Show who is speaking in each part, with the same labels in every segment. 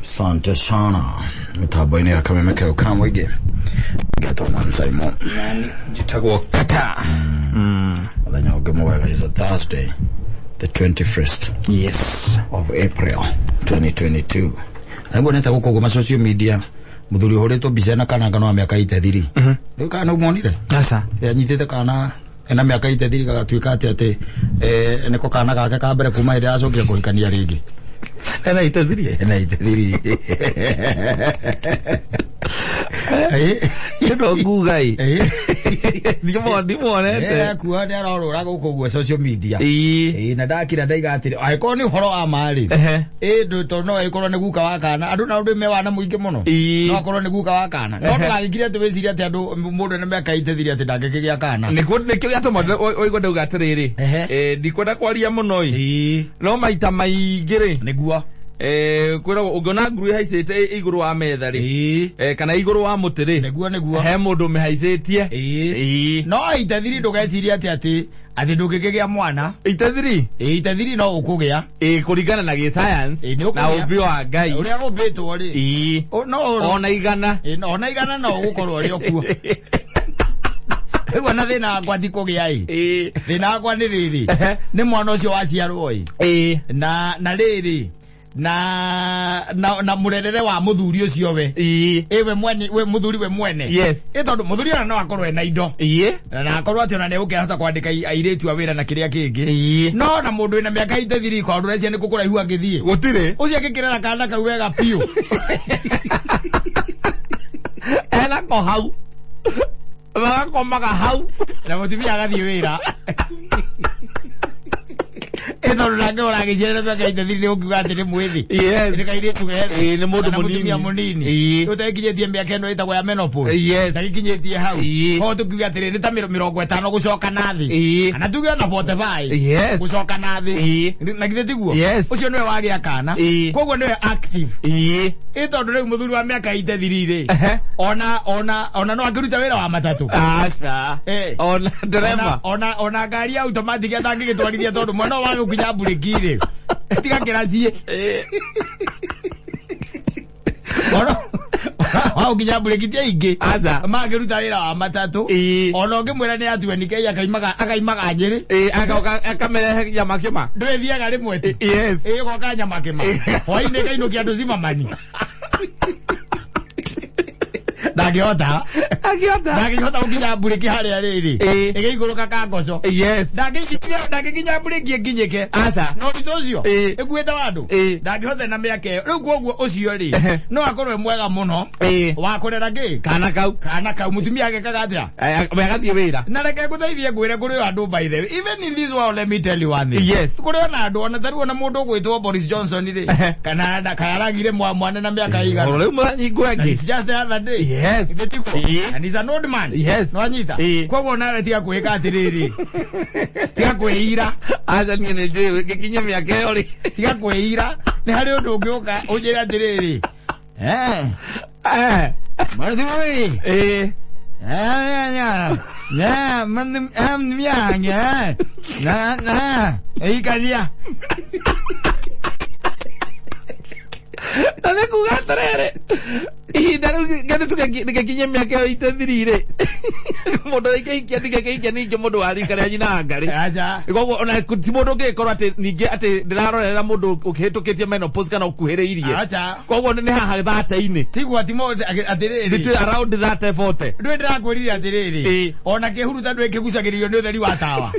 Speaker 1: Sante sana mitabaini ya kamemeke ukamwege gato Simon jitagwa kata alanya ugemoga is a Thursday the 21st of April 2022 ngo neta guko goma social media muthuri horeto bizana kana ngano ya miaka 33 rĩu kana umonire asa yanyitete kana ena miaka 33 gagatuika ate niko kana gake ka mbere kuma ire acokia kuhikania ringi ena itadiri
Speaker 2: Ito gugai. Dimo nete.
Speaker 1: Kuwa ni arorora guko social media. Na ndakira ndaiga atiri aiko ni horo wa mari. Ndu no aiko ni guka wa kana. Andu na ndu me wana muingi muno. No akorwo ni guka wa kana. No ndagikire ati wiciria ati andu mundu ne meka itethiri ati ndagekigia kana.
Speaker 2: Nikio gatuma oigo ndauga atiriri. Ndikwenda kwaria muno ii. No maita maingire.
Speaker 1: Niguo.
Speaker 2: Kwira ugona nguru haicete iguru wa metha ri kana iguru wa mutiri
Speaker 1: neguo
Speaker 2: he mundu mehaicetie
Speaker 1: no itethiri ndugeciria ati ndugigigia mwana itethiri no ukugia
Speaker 2: kuringana na science na ubi wa Ngai
Speaker 1: uria ubitwo ri
Speaker 2: no ona igana
Speaker 1: no ugukorwo ri okuo Ewa na thina kwa ndikugia thina kwa ni riri ni mwana ucio waciarwo na riri na murerere wa muthuri ucio we ewe mwene we muthuri we mwene tondu muthuri ona no akorwe na indo na akorwo ati ona ne ukihota kwandika airetu a wira na kiria kingi no na mundu ina miaka 33 kwa ndureci ni kukura ihu agithie
Speaker 2: gutire
Speaker 1: ucio agikirera kana kau wega piu
Speaker 2: ela ko hau ba ko maga hau
Speaker 1: na mutumia agathie wira eto range ora gijera baka itethiri ukiuga ati ni mwithi ni kaire tuge
Speaker 2: ni mundu munini
Speaker 1: utakinyithie miaka eno itagwa ya menopause na gikinyitie hau ho tukiuga ati ni ta 50 gucoka nathi ana tuge na 45 gucoka nathi na githitiguo ucio niwe wagia kana koguo niwe active eto ndu muthuri wa miaka itethiri ri ona no akiruta wira wa matatu
Speaker 2: asa ona dereva
Speaker 1: ona ngari automatic atangigitwarithia tondu mwana wa gukinya burikire tiga kiracie Wao kinya burekitia ingi
Speaker 2: asa
Speaker 1: magiruta wira wa matatu ona ngimwira ni atue nikei akaimaga njiri
Speaker 2: akamerehe nyama kima
Speaker 1: ndwethiaga rimwe ti goka nyama kima hwaini kainukia andu cimamani Ndagihota ukinya buriki haria riri igeiguruka kangoco ndagikinya buriki nginyike
Speaker 2: asa
Speaker 1: no bitocio ekueta wandu ndagihota na miaka riu koguo ucio ri no akorwe mwega muno wa kurera ngi kana kau mutumia agekaga atia
Speaker 2: agathie wira
Speaker 1: na reke guteithie ngwire kuri andu by the way even in this world let me tell you one thing kuri ona andu ona taru ona mundu gwitwo Boris Johnson ri kana kayaragire mwana na miaka igana
Speaker 2: riu mwanyingwengi
Speaker 1: it's just the other day and he's an old man nwanyita koguo nawe tiga kwika atiriri tiga kwira
Speaker 2: aza ngene je gikinya miaka yo ri
Speaker 1: tiga kwira ni hari undu ungiuka ujira atiriri marthimoi na mandum mianga na eikalia
Speaker 2: Nane kugatarere gane tukakinya miaka yo itethirire mundu ikiikia ningi mundu wari kare nyina ngari
Speaker 1: acha
Speaker 2: gogo ona ti mundu ngikorwo ati ningi ati ndirarorera mundu ukihitukitie menopause kana ukuhiriirie
Speaker 1: acha
Speaker 2: gogo ni haha 30
Speaker 1: tigwa ti mundu atiriri
Speaker 2: ni around 30 40
Speaker 1: ndwe ndirakwirire atiriri ona kihuruta ndwe kigucagirio ni utheri wa tawa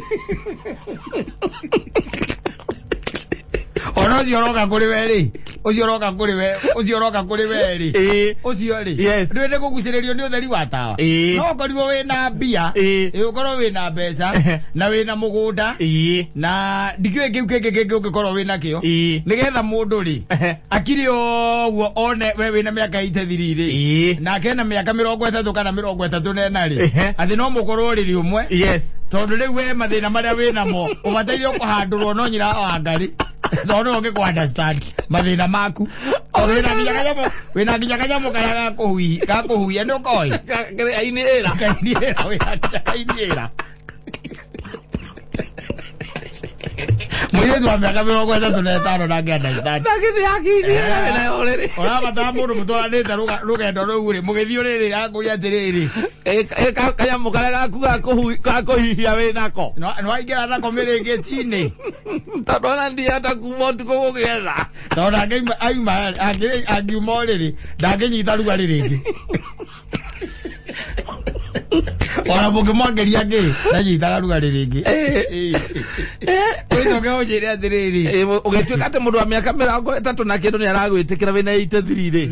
Speaker 1: ono ucioroka kuri weri ucioroka kuri weri ucio ri ndwende kuguciririo ni utheri wa tawa no ukorirwo wina mbia ukorwo wina mbeca na wina mugunda na ndikiwe kiu kingi ungikorwo wina kio nigetha mundu ri akiri oguo one we wina miaka itethiri ri na kena miaka 30 kana 34 ri athi no mukorwo riri umwe tondu riu we mathina maria winamo ubataire kuhandurwo no nyira wa ngari Zono onge kwa understand mathina maku wina nginya kanyamo kaya gakuhuia ndo koi
Speaker 2: ainira
Speaker 1: wina ainira Mwiritu wa miaka 35 nake understand.
Speaker 2: Nake yakini na yole.
Speaker 1: Ora batara mundu mutwaranite rugendo ruu ri mugithio riri akuria atiriri.
Speaker 2: Kaya mukara gakuhihia we nako.
Speaker 1: No aingira nako mirigitini.
Speaker 2: Tadona ndia takumotu kugetha.
Speaker 1: Tona aima agiuma riri ndakinyita ruga riri. Ora mukimwangeria ngi ndanyitaga ruga riri. Oito geojire atiriri.
Speaker 2: Ugetuika ati mundu wa miaka 30 na kindu ni aragwitikira wina 83 ri.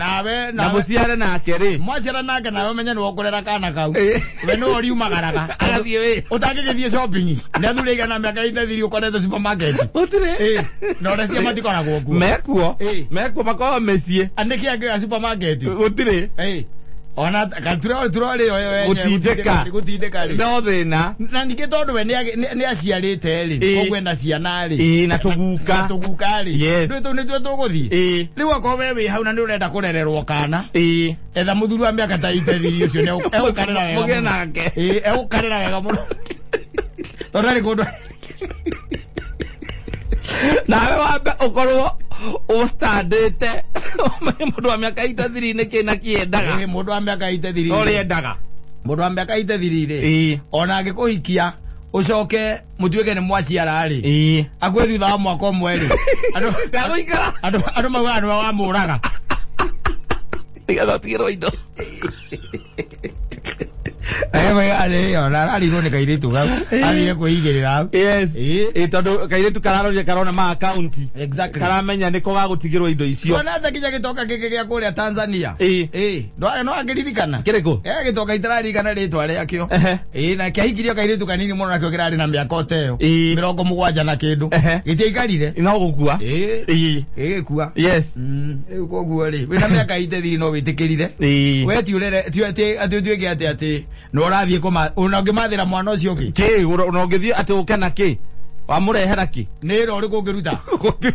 Speaker 2: Na muciare nake ri.
Speaker 1: Mwaciara nake nawe menya ni wokurera kana kau. We no ori umagaraga. Agathie we. Utangigithie shopping. Ni athuriga na miaka 83 ukorete supermarket.
Speaker 2: Utire.
Speaker 1: No recia matikora gwoku.
Speaker 2: Mekuo makao mesie.
Speaker 1: Andiki age supermarket.
Speaker 2: Utire.
Speaker 1: Ona turore yo
Speaker 2: gutindeka ri no thina
Speaker 1: na nike tondu we ni aciarite ri ogwenda ciana ri
Speaker 2: na tuguka
Speaker 1: ri ndu ni tuguthii riu akoo we hau na ni urenda kurererwo kana etha muthuru wa miaka ta 83 ucio ne ukarera wega
Speaker 2: muge nake
Speaker 1: ukarera wega muno torari kundu
Speaker 2: nawe wambe ukorwo ustandite mundu wa miaka 83 ni kina kiendaga
Speaker 1: mundu wa miaka 83
Speaker 2: oriendaga
Speaker 1: mundu wa miaka 83 ri ona angikuhikia ucoke mutuike ni mwaciara ri akwe thutha wa mwaka umwe ri andu mauga wa muraga
Speaker 2: tiga tigiro indo
Speaker 1: Ewe ale ona rarigwo ni kairitu gau athire kuigirira.
Speaker 2: Yes. Tondu kairitu kararoria karona ma account.
Speaker 1: Exactly.
Speaker 2: Karamenya niko gagutigirwo indo icio.
Speaker 1: Ona za kija gitoka giki gia kuria Tanzania. No agiririkana.
Speaker 2: Kiriko.
Speaker 1: Gitoka itararikana ritwa riakio. Na kiahikirio kairitu kanini muno nakio kirari na miaka oteo. 70 na kindu. Gitiaikarire.
Speaker 2: Ina gukua.
Speaker 1: Kua.
Speaker 2: Yes.
Speaker 1: Koguo ri. Wina miaka 83 no witikirire. We ti urere ti atuike ati no rathie kuma unangimathira mwana ucio ki
Speaker 2: unongithie ati ukena ki wamurehera ki
Speaker 1: ni ro ri kungiruta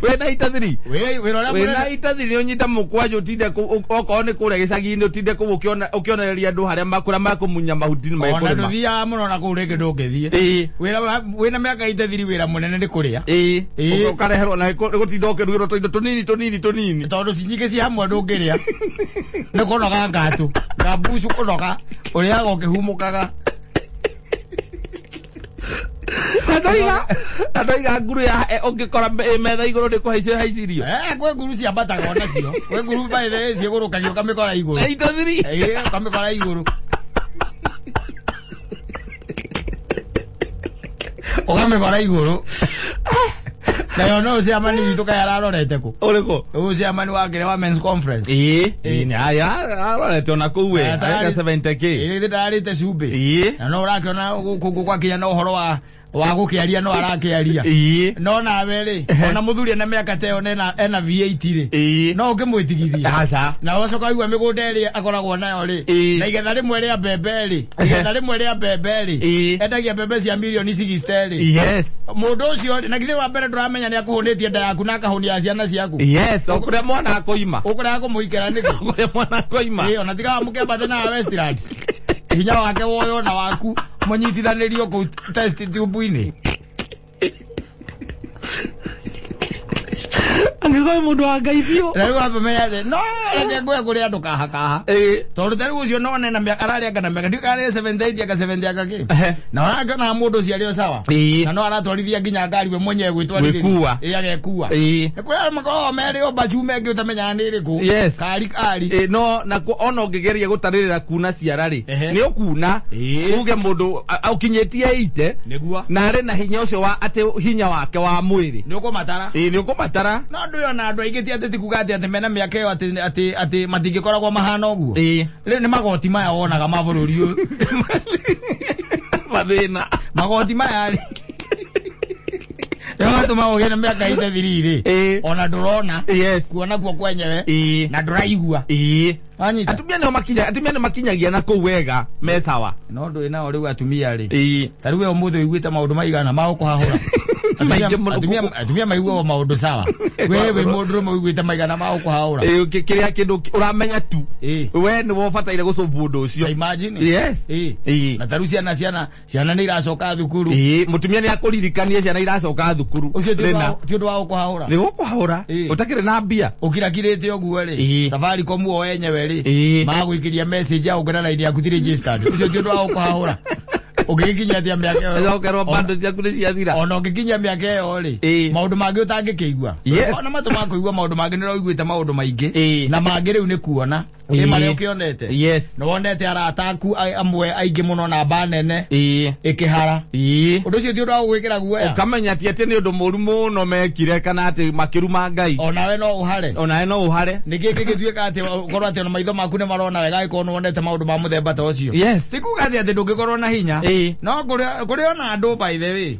Speaker 2: we na itathiri
Speaker 1: we ro
Speaker 2: we na itathiri unyita mukwajo tinde oko ni kure gicagi-ini utinde ku ukionereria andu haria makura makumunya mahutini mai
Speaker 1: kure ona nduthia muno na kure ngi ndungithie we na miaka itathiri wira munene ni kuria
Speaker 2: ukareherwo na gutinda ukirugirwo tuindo tunini
Speaker 1: tondu cinyike ci hamwe ndungiria ni kunoga ngatu ngabucu kunoga uria gokihumukaga
Speaker 2: Adoiga nguru ya ongikora metha iguru ni kuhaicirio
Speaker 1: kwe nguru cia bataga ona cio kwe nguru baithe cio gurukagio kamikora iguru
Speaker 2: itathiri
Speaker 1: kamikora iguru ukamikora iguru nayo no ciamani witu kaya ararorete ku
Speaker 2: uriko
Speaker 1: uyu ciamani wake wa men's conference
Speaker 2: ni aya arorete ona kuwe aka 70k
Speaker 1: ndarite cumbi na no urakiona guku kwa kinya no uhoro wa gukiaria no arakiaria no nawe ri ona muthuri na miaka teo ena V8 ri no ukimwitigithia
Speaker 2: aca
Speaker 1: na wacoka igwa migunda ri akoragwo nayo ri na igetha rimwe ria mbembe ri endagia mbembe cia milioni 60 ri
Speaker 2: yes
Speaker 1: mundu ucio na githe wa mbere nduramenya ni akuhunitie nda yaku na akahunia ciana ciaku
Speaker 2: yes okuria mwana akoima
Speaker 1: okuria kumuikera niki
Speaker 2: okuria mwana akoima
Speaker 1: ona tiga wa mukeba na Westland hinya wake woyo na waku munyitithanirio ku test tube-ini
Speaker 2: angikoi mundu wa ngai biu
Speaker 1: riu apemenya thi no reke ngwe kuri andu kaha tondu tariu ucio no nena miaka araria kana miaka ndikare 78 aka 70 aka ki na waka na mundu ucio ario sawa na no aratwarithia nginya ngari we mwenyewe gwitwarithia agekua kuri makoro meri obachu mengi utamenya ni riku kari
Speaker 2: no na ona ungigeria gutaririra kuna ciara ri ni ukuna uge mundu ukinyetie 80
Speaker 1: niguo
Speaker 2: na ari na hinya ucio wa ati hinya wake wa mwiri
Speaker 1: ni ukumatara
Speaker 2: ni ukumatara
Speaker 1: no ndu na andu aingi ti ati tikuga ati mena miaka iyo ati matingikoragwo mahana uguo riu ni magoti maya wonaga ma bururi uyu
Speaker 2: mathina
Speaker 1: magoti maya ri Yo tuma ogena miaka 83 ri ona ndurona kuona kuo kwenyewe na nduraigua anyita
Speaker 2: atumia ni makinyagia na kuu wega mesawa
Speaker 1: no ndu ina ori atumia ri tariu we umuthi uiguite maundu maigana ma gukuhahura atumia maigua maundu sawa wewe mundu muiguite maigana ma ukuhaura
Speaker 2: kiria kindu uramenya tu we ni wofataire gucumbu undu ucio
Speaker 1: imagine
Speaker 2: yes
Speaker 1: na taru ciana ni iracoka thukuru
Speaker 2: mutumia ni akuririkania ciana iracoka thukuru
Speaker 1: ucio ti undu wa ukuhaura
Speaker 2: ni ukuhaura utakire na mbia
Speaker 1: ukirakirite oguo ri Safaricom o enyewe ri magwikiria message au ngana ide yaku ti registered ucio ti undu wa ukuhaura ugikinya atia miaka yo
Speaker 2: ukerwa bando ciaku ni ciathira
Speaker 1: ona ugikinya miaka yo ri maundu mangi utangikigua ona matu makuigua maundu mangi niroiguite maundu maingi na mangi riu ni kuona mari ukionete no wonete arataku amwe aingi muno na banene ikihara undu cio ti undu wa gwikira guoya
Speaker 2: ukamenya ati ni undu muru muno mekire kana ati makiruma ngai
Speaker 1: onawe no uhare
Speaker 2: niki
Speaker 1: gituika ati ukorwo ati ona maitho maku ni marona wega ikono wonete maundu ma muthemba ta ucio sikuga ati ndungikorwo na hinya no kuri ona andu by the way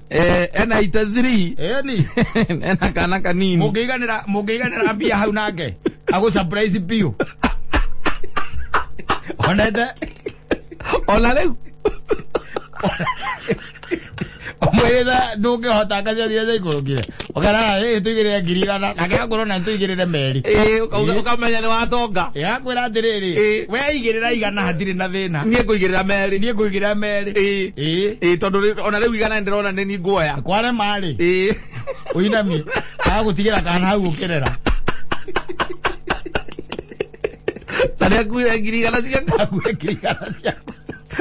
Speaker 2: ena ita 3
Speaker 1: ni
Speaker 2: ena kana kanini
Speaker 1: mungiganira mbia hau nake agu surprise bio onete
Speaker 2: ona leu
Speaker 1: omwirida ndungihota kacaria ca ikurukire ukana tuigirire ngirigana nake akorwo na tuigirire meri
Speaker 2: ukamenya ni watonga
Speaker 1: yakwira atiriri we igirira igana hatiri na thina
Speaker 2: nie kuigirira meri tondu ona riu igana ndirona ni nguoya
Speaker 1: kware mari uinami agutigira kana hau ukirera
Speaker 2: tare kuira ngirigana ciaku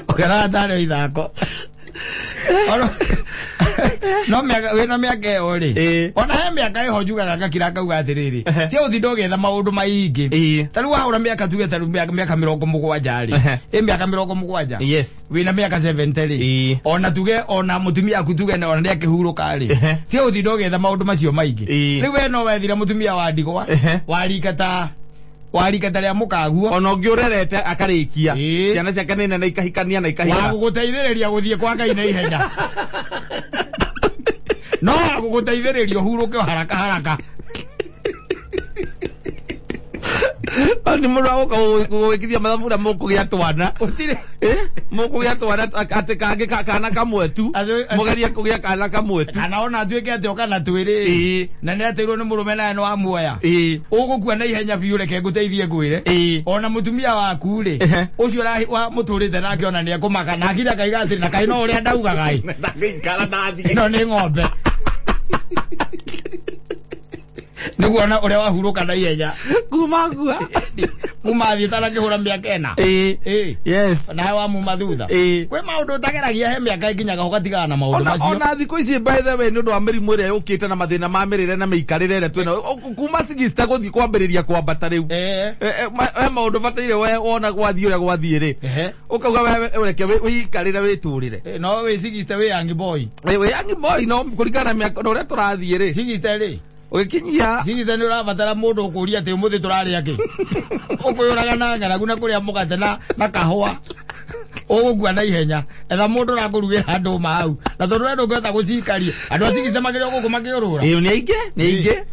Speaker 1: ukana tare ithako no wena miaka yo ri ona he miaka iho njugaga ngakira ngauga atiriri ti uthindo getha maundu maingi taru waura miaka tuge taru miaka 70 ri miaka 70 wina miaka 70 ri ona tuge ona mutumia aku tuge ona ndi akihuruka ri ti uthindo getha maundu macio maingi riu we no wethira mutumia wa ndigwa warikata ria mukaguo
Speaker 2: ona ungiurerete akarikia ciana ciake nene na ikahikania na ikahira
Speaker 1: wa guguteithiriria guthie kwa Ngai na ihenya no guguteithiriria huruke haraka
Speaker 2: ani mura gukithia mathabura mukugia twana
Speaker 1: utire
Speaker 2: mukugia twana ati kangi kana kamwe tu mugeria kugia kana kamwe tu
Speaker 1: kana ona atuike ati okana twiri na ni atirwo ni murume nae no amuoya ugukua na ihenya biu reke nguteithie ngwire ona mutumia waku ri ucio wa muturite nake ona ni akumaka na akira kaiga ati na kai no uria ndauga gai
Speaker 2: na ngikara nathi
Speaker 1: no ni ng'ombe niguona uria wahuruka na ihenya kuma thii tara kihura miaka ena
Speaker 2: yes
Speaker 1: na wa muma thutha kwe maundu utageragia he miaka ikinyaga ugatigana na maundu macio
Speaker 2: ona thiku ici by the way ni undu wa mirimu iria yukite na mathina ma mirire na miikarire ria twena kuma sigista guthii kwambiriria kwambata riu we maundu bataire we wona gwathii uria gwathii ri ukauga we ureke wiikarire witurire
Speaker 1: no we sigista we young boy
Speaker 2: no kurikana miaka uria turathii ri
Speaker 1: sigista ri
Speaker 2: ukinyia
Speaker 1: sigista ni urabatara mundu ukuria ati umuthi turari aki ukuyuraga na ngaragu na kuria mugate na kahua ugukua na ihenya etha mundu urakurugira andu mau na tondu we ndungihota gucikaria andu asigista magire guku makiurura
Speaker 2: ni aingi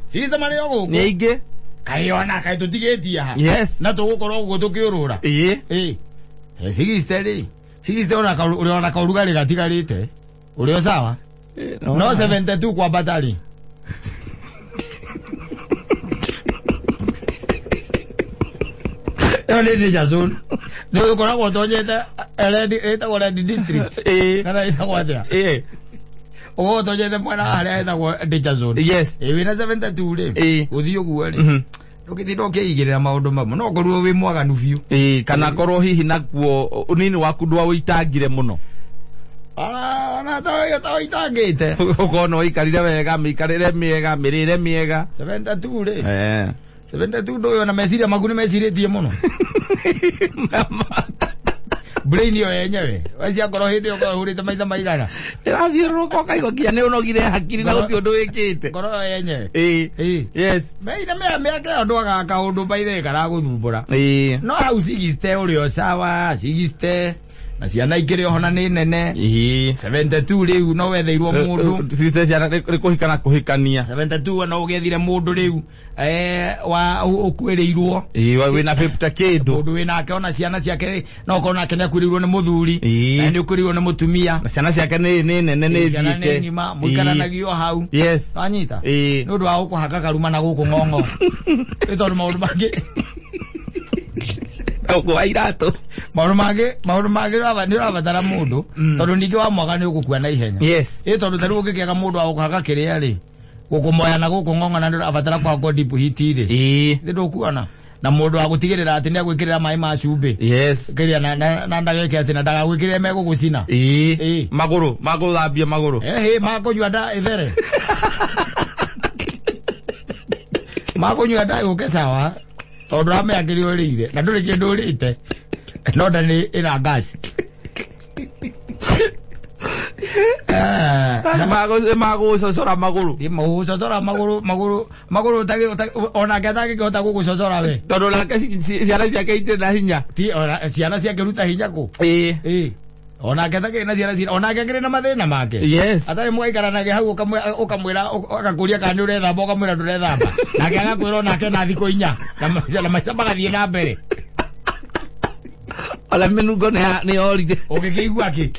Speaker 1: sigista mari guku
Speaker 2: ni aingi
Speaker 1: kaiona kai tutigetie ha
Speaker 2: na
Speaker 1: tugukorwo guku tukiurura sigista ri sigista ona kaurugari gatigarite urio sawa no 72 kwa batari Ele deja zone. Ndio kuna kwa tojeta red district. Kana ita kwa ja. Tojeta mwana ale ita kwa deja zone.
Speaker 2: Yes.
Speaker 1: Wina 72 le. Uthio guo le. Ukithito kiigirira maundu mamwe no korwo wi mwaganu biu.
Speaker 2: Kana korwo hihi nakuo unini waku ndwa uitangire muno.
Speaker 1: Ana to itangite.
Speaker 2: Ukono ikarire wega mikarire miega mirire miega.
Speaker 1: 72 le. 72 ndo na meciria maguni meciritie muno brain yo yenyewe wazi akoro hindi yo hurite maitha maigana
Speaker 2: irathiuruka kaigokia ni unogire hakiri na guti undu wikite
Speaker 1: koro yenyewe
Speaker 2: yes
Speaker 1: meina me ake andu agaka undu baithe kara guthumbura no hau sigiste urio sawa sigiste na ciana ikiri hona ni nene 72 riu no wetheirwo mundu
Speaker 2: sisi ciana rikuhikana kuhikania
Speaker 1: 72 no ugethire mundu riu wa ukwirirwo
Speaker 2: wina 50 kindu
Speaker 1: mundu wina akona ciana ciake no kona kene kwirirwo ni muthuri na ni ukwirirwo ni mutumia
Speaker 2: na ciana ciake ni nene ni
Speaker 1: thiike ngima muikaranagio hau anyita nundu wa gukuhaka karuma na guku ngongo itondu maundu mangi
Speaker 2: kwa irato
Speaker 1: maundu mangi ni urabatara mundu tondu ningi wa mwaga ni ugukua na ihenya tondu tari ugikiaga mundu wa gukuhaka kiria ri gukumoya na guku ngongo na ndu abatara kwa go deep heat ri ndukuona na mundu wa gutigirira ati ni agwikirira mai ma cumbi kiria na ndageke ati na ndaga gwikirira mego gucina
Speaker 2: maguru thambia maguru
Speaker 1: makunywa nda ithere makunywa nda uke sawa tondu rame akiri urire na nduri kindu urite no nda ni ina gas
Speaker 2: mago sosora maguru
Speaker 1: imo sosora maguru tagi ona gatagi kota gugusosora we
Speaker 2: tondu lake ciana ciake ite na hinya
Speaker 1: ti ona ciana ciake ruta hinya ku ona gatagi na ciana ona gakire na mathina make atari mwaikaranaga hau ukamwira akakuria kana uretha boga mwira ndurethamba nake agakwira onake na thiko inya na maica magathie na mbere
Speaker 2: ala menugo ni oride
Speaker 1: ogekigwa ki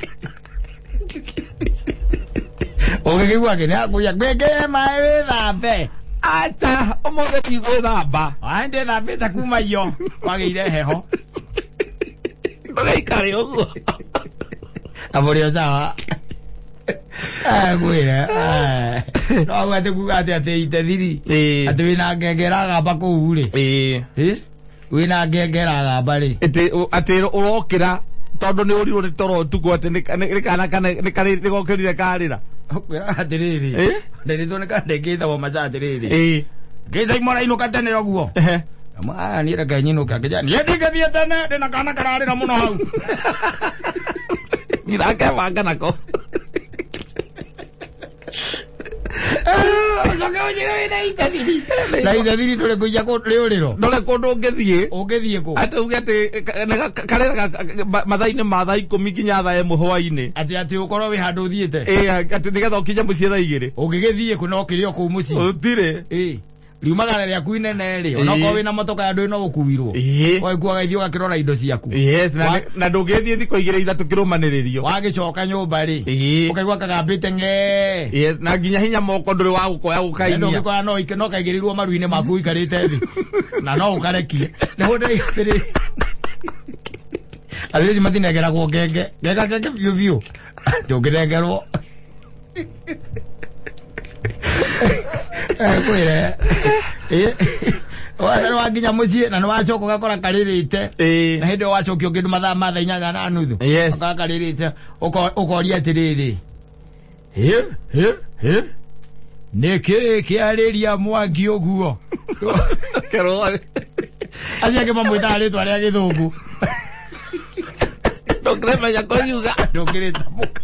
Speaker 1: ogekigwa ki na kuya gwege mai thambe
Speaker 2: acha omoge ti gwithamba
Speaker 1: ande thambe ta kuma yo wageire heho
Speaker 2: ndogeikare uguo
Speaker 1: aborio sawa gwira no agate kugate ate itethiri ate wina ngengera gamba kuu ri wina ngengera gamba ri
Speaker 2: ate urokira tondu ni urirwo ni toro tuko ate ni kana ni kari ni gokirire karira
Speaker 1: kwira atiriri ndirito ni kande ngitha wa macha atiriri ngitha imora ino katanira guo ama ni reka nyino kakijani yedikathie tene ndina kana kararira muno hau
Speaker 2: nirake wanga nako
Speaker 1: soka ujira ina itadiri na itadiri ndore kuja ko riuriro
Speaker 2: ndore kundu ungithie
Speaker 1: ku
Speaker 2: ate ugate karera mathaini ma thaa 10 kinya thaa 1 hwaini
Speaker 1: ati ukorwo wi handu thiete
Speaker 2: ati nigetha ukinya mucie thaa 2
Speaker 1: ungigithie ku no kirio ku mucie
Speaker 2: utire
Speaker 1: riumagara ria kuinene ri onako wina motoka andu no gukuirwo waikuaga ithio gakirora indo ciaku
Speaker 2: na ndungithie thiko 2-3 kirumaniririo
Speaker 1: wagicoka nyumba ri ukaigua kagambite nge
Speaker 2: na nginya hinya moko nduri wa gukoya gukainia
Speaker 1: ndungikoya no kaigirirwo maruine maku ikarite thi na no ukarekie niho ndaigatiri athiri matinengeragwo ngenge biu ndungirengerwo kwire waginya mucie na niwacoka ugakora karirite na hindi wacokio kindu mathaa ma 8:30 akakaririte ukoria atiriri niki kiariria Mwangi uguo aciake mamwita ritwa ria githungu
Speaker 2: ndungiremenya kunyuga
Speaker 1: ndungiritamuka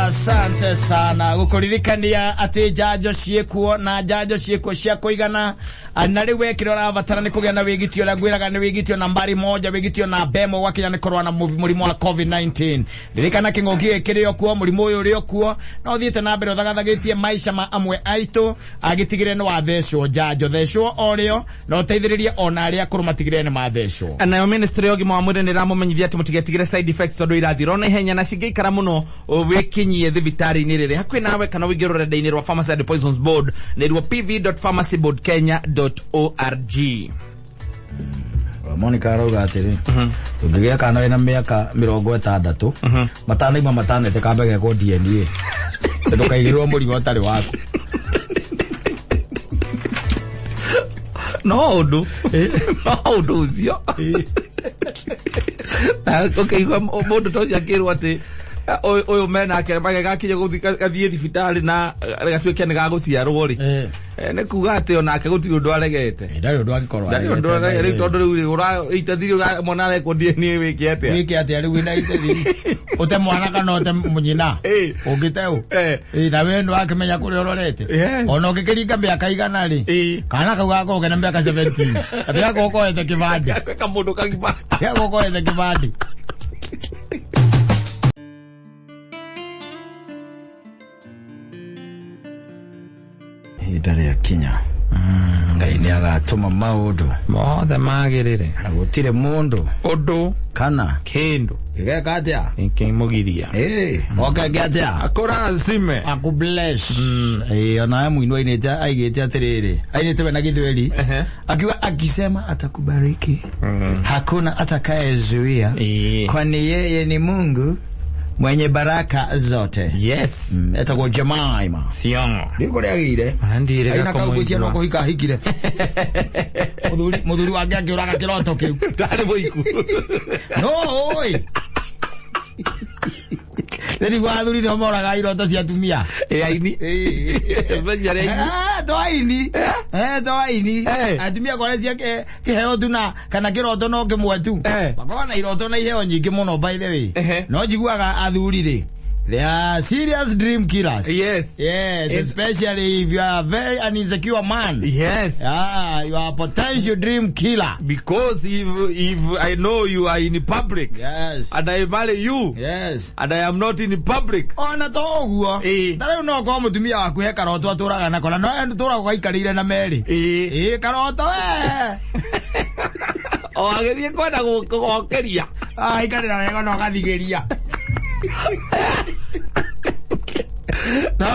Speaker 1: asante sana gukuririkania ati njanjo ciekuo na njanjo ciekuo cia kuigana na riu wekire rabatara ni kugia na wigitio ria ngwiraga ni wigitio nambari 1 wigitio na bemo wakinya ni korwa na murimu wa COVID-19 ririkana kingoki kirio kuo murimu uyu uri kuo no thiete na mbere uthagathagitie maisha ma amwe aitu agitigire ni wathecwo njanjo thecwo orio no teithiririe ona aria kurumatigire ni mathecwo
Speaker 2: anayo ministry yogi mwamwire ni ramumenyithia ati mutigetigire side effects tondu irathiro na ihenya na cingeikara muno wikinyie thibitari-ini riri hakwi nawe kana wingire rurenda-ini rwa Pharmacy and Poisons Board ni rwo pv.pharmacyboardkenya.org
Speaker 1: Monica arauga atiri tungigia kana wina miaka 60 matanaima matanete kambe geko DNA ndukaigirwo murigo tari waku
Speaker 2: no undu ucio okay mundu tocia kirwo ati oyo mena ake magagakinye guthie thibitari na gatuike ni gaguciarwo ri ne kuga ati ona ake gutiri undu aregete
Speaker 1: ndari undu agikorwo
Speaker 2: ndari undu aregete tondu riu ura itathiri mona rekondi ni wiki ati
Speaker 1: riu ina itathiri ute mwana kana ute munyina ungiteu na wendo akimenya kuri ororete ona ukikiringa miaka igana ri kana kau gako kena miaka 17 ati gako koete kibandi
Speaker 2: ka mundu kagibandi
Speaker 1: gako koete kibandi idare ya Kenya ngai ni agatuma maundu
Speaker 2: mothe magirire
Speaker 1: na gutire mundu
Speaker 2: undu
Speaker 1: kana
Speaker 2: kindu
Speaker 1: igeka atia
Speaker 2: inkimugiria
Speaker 1: okage atia
Speaker 2: akora nzime
Speaker 1: akubless ona muinwa ineja aigete atiriri ainete na githweli akiwa akisema atakubariki hakuna atakayezuia kwani yeye ni Mungu mwenye baraka zote.
Speaker 2: Yes.
Speaker 1: Etago Jemaima.
Speaker 2: Siongo.
Speaker 1: Ndiko reagire.
Speaker 2: Andire
Speaker 1: ga komo. Aina no kuhika hikire. Mudhuri wake akiuraga kiroto kiu.
Speaker 2: Tare boiku.
Speaker 1: No, oi. Ndio gwathuri no moraga iroto cia tumia.
Speaker 2: Aini.
Speaker 1: Toaini. Toaini. Atumia kore cia kiheo tuna kana kiroto no kimwe tu. Bakona iroto na iheo nyingi muno by the way. No jiguaga athuri ri. They are serious dream killers.
Speaker 2: Yes.
Speaker 1: Yes, especially if you are a very insecure man.
Speaker 2: Yes.
Speaker 1: You are a potential dream killer.
Speaker 2: Because if I know you are in public.
Speaker 1: Yes.
Speaker 2: And I marry you.
Speaker 1: Yes.
Speaker 2: And I am not in public.
Speaker 1: Ona toguo. Tare no ko mutumia waku he karoto aturaga na kona no entura gaikarire na meri. Karoto
Speaker 2: O agethie kwenda gukokeria.
Speaker 1: Ikarira wega no gathigeria. No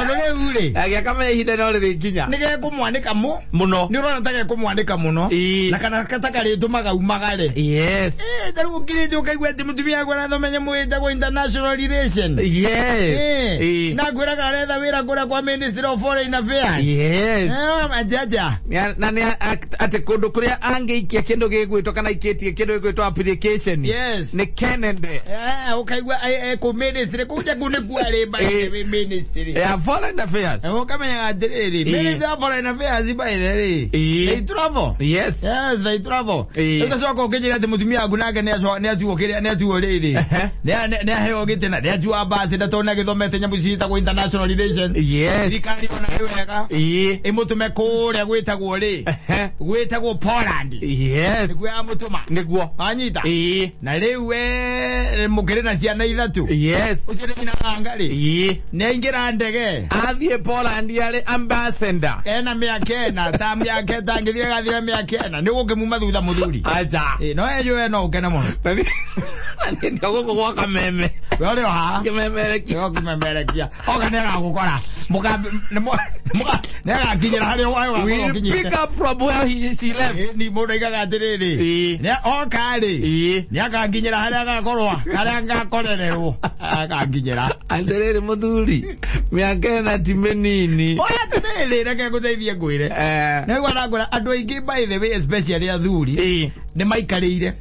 Speaker 1: ule
Speaker 2: agiaka mehinde no ri nginya
Speaker 1: nige kumwandika
Speaker 2: muno
Speaker 1: ni urona tage kumwandika muno na kana kataka ri tumaga umagare.
Speaker 2: Yes.
Speaker 1: Taru kire ukaigwa ati mutumia gwa nathomenye mwita kwa international relation.
Speaker 2: Yes.
Speaker 1: Na gwira garetha wira kura kwa Ministry of Foreign Affairs.
Speaker 2: Yes.
Speaker 1: Majaja
Speaker 2: na ni ate kundu kuria angeikia kindu gigwitwo kana iketie kindu gigwitwo application.
Speaker 1: Yes.
Speaker 2: Ni Kenende.
Speaker 1: Ukaigwa ku ministry kuja kune kwale by ministry.
Speaker 2: Foreign Affairs.
Speaker 1: Kamenya adiriri. Ministry of Foreign Affairs by the way. They travel.
Speaker 2: Yes.
Speaker 1: Yes, they travel. Ekaso ko kejira ati mutumia gunake ne atuo kiria ne atuo riri. Ne heo gitena ne atuo base da tona githomete nyamucita ku international relation.
Speaker 2: Yes.
Speaker 1: Thirikari ona wega. Imutume kuria gwitagwo ri. Gwitagwo Poland.
Speaker 2: Yes.
Speaker 1: Gwa mutuma.
Speaker 2: Niguo.
Speaker 1: Anyita. Na riu we mukire na ciana ithatu.
Speaker 2: Yes.
Speaker 1: Ucire ina angari. Ne ingira ndege
Speaker 2: athie Poland yale ambassador
Speaker 1: ena miakena tam yake tangithie gathire miakena ni gukimuma thutha muthuri aja no ejo no ukena muno
Speaker 2: ni ndogoko gwa kameme
Speaker 1: wale ha
Speaker 2: kimemerekia
Speaker 1: okanera gukora muka nega kinyira hari wayo
Speaker 2: kinyira pick up from where he left
Speaker 1: ni mundu igaga atiriri ne okari ni akanginyira hari agakorwa hari agakorererwo akanginyira
Speaker 2: atiriri muthuri miakena timenini
Speaker 1: oya tiriri reke guteithie ngwire na gwa ngora andu aingi by the way especially athuri ni maikarire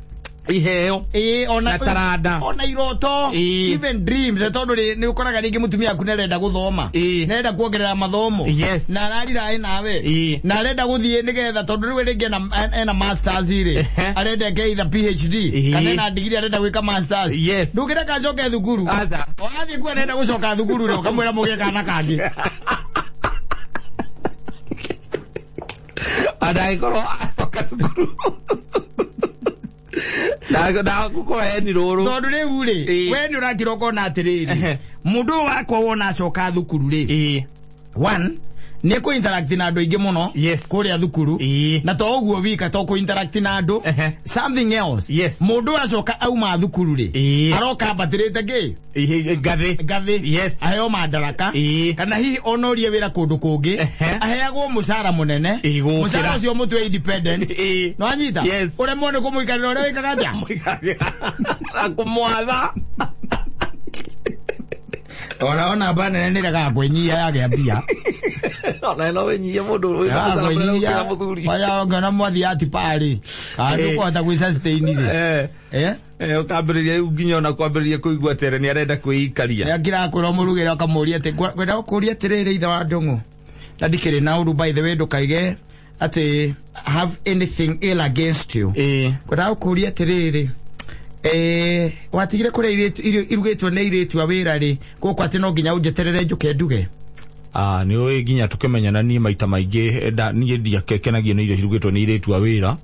Speaker 2: iheo
Speaker 1: ona
Speaker 2: tarada
Speaker 1: ona iroto even dreams tondu ni ukoraga ringi mutumia ku nerenda guthoma nerenda kuongerera mathomo na ararira nawe na arenda guthie nigetha tondu riwe ringi ena masters ri arenda ke either PhD kana na degree arenda gwika masters ndukira ka njoke thukuru aza wathi ku arenda gucoka thukuru ro kamwira mugie kana kangi
Speaker 2: adaikoro asoka thukuru na kuko eni roro
Speaker 1: tondu riu ri we ni urakira ukona atiriri mundu wakwa wona acoka thukuru ri one ni ku interact na andu ingi muno kuria thukuru na to uguo wika to ku interact na andu something else mundu acoka auma thukuru ri aroka batirite ngi gathi aheo madaraka kana hihi onorie wira kundu kungi aheagwo mushara munene mushara ucio mutwe independent no anyita ure mone kumuikarira ure wikaga nja
Speaker 2: akumwatha
Speaker 1: ona bana nene rega kwenyia yake mbia
Speaker 2: na no wenyie mundu wi na muthuri
Speaker 1: waya ngana mwathi ati pali andu kwata gwi sustain ri
Speaker 2: ukambiriria nginya ona kwambiriria kuigua tere ni arenda kuikaria
Speaker 1: yakira kuro murugira akamuria ati kwenda kuria tiriri ithe wa ndungu ndikire na uru by the way ndukaige ati have anything ill against you kwenda kuria tiriri watigire kure irugitwo ne iretu awira ri gukwa ati no nginya unjeterere njuke nduge
Speaker 2: ni oi nginya tukimenyana ni maita maingi ni ndia kekenagie ni irio irugitwo ni iretu awira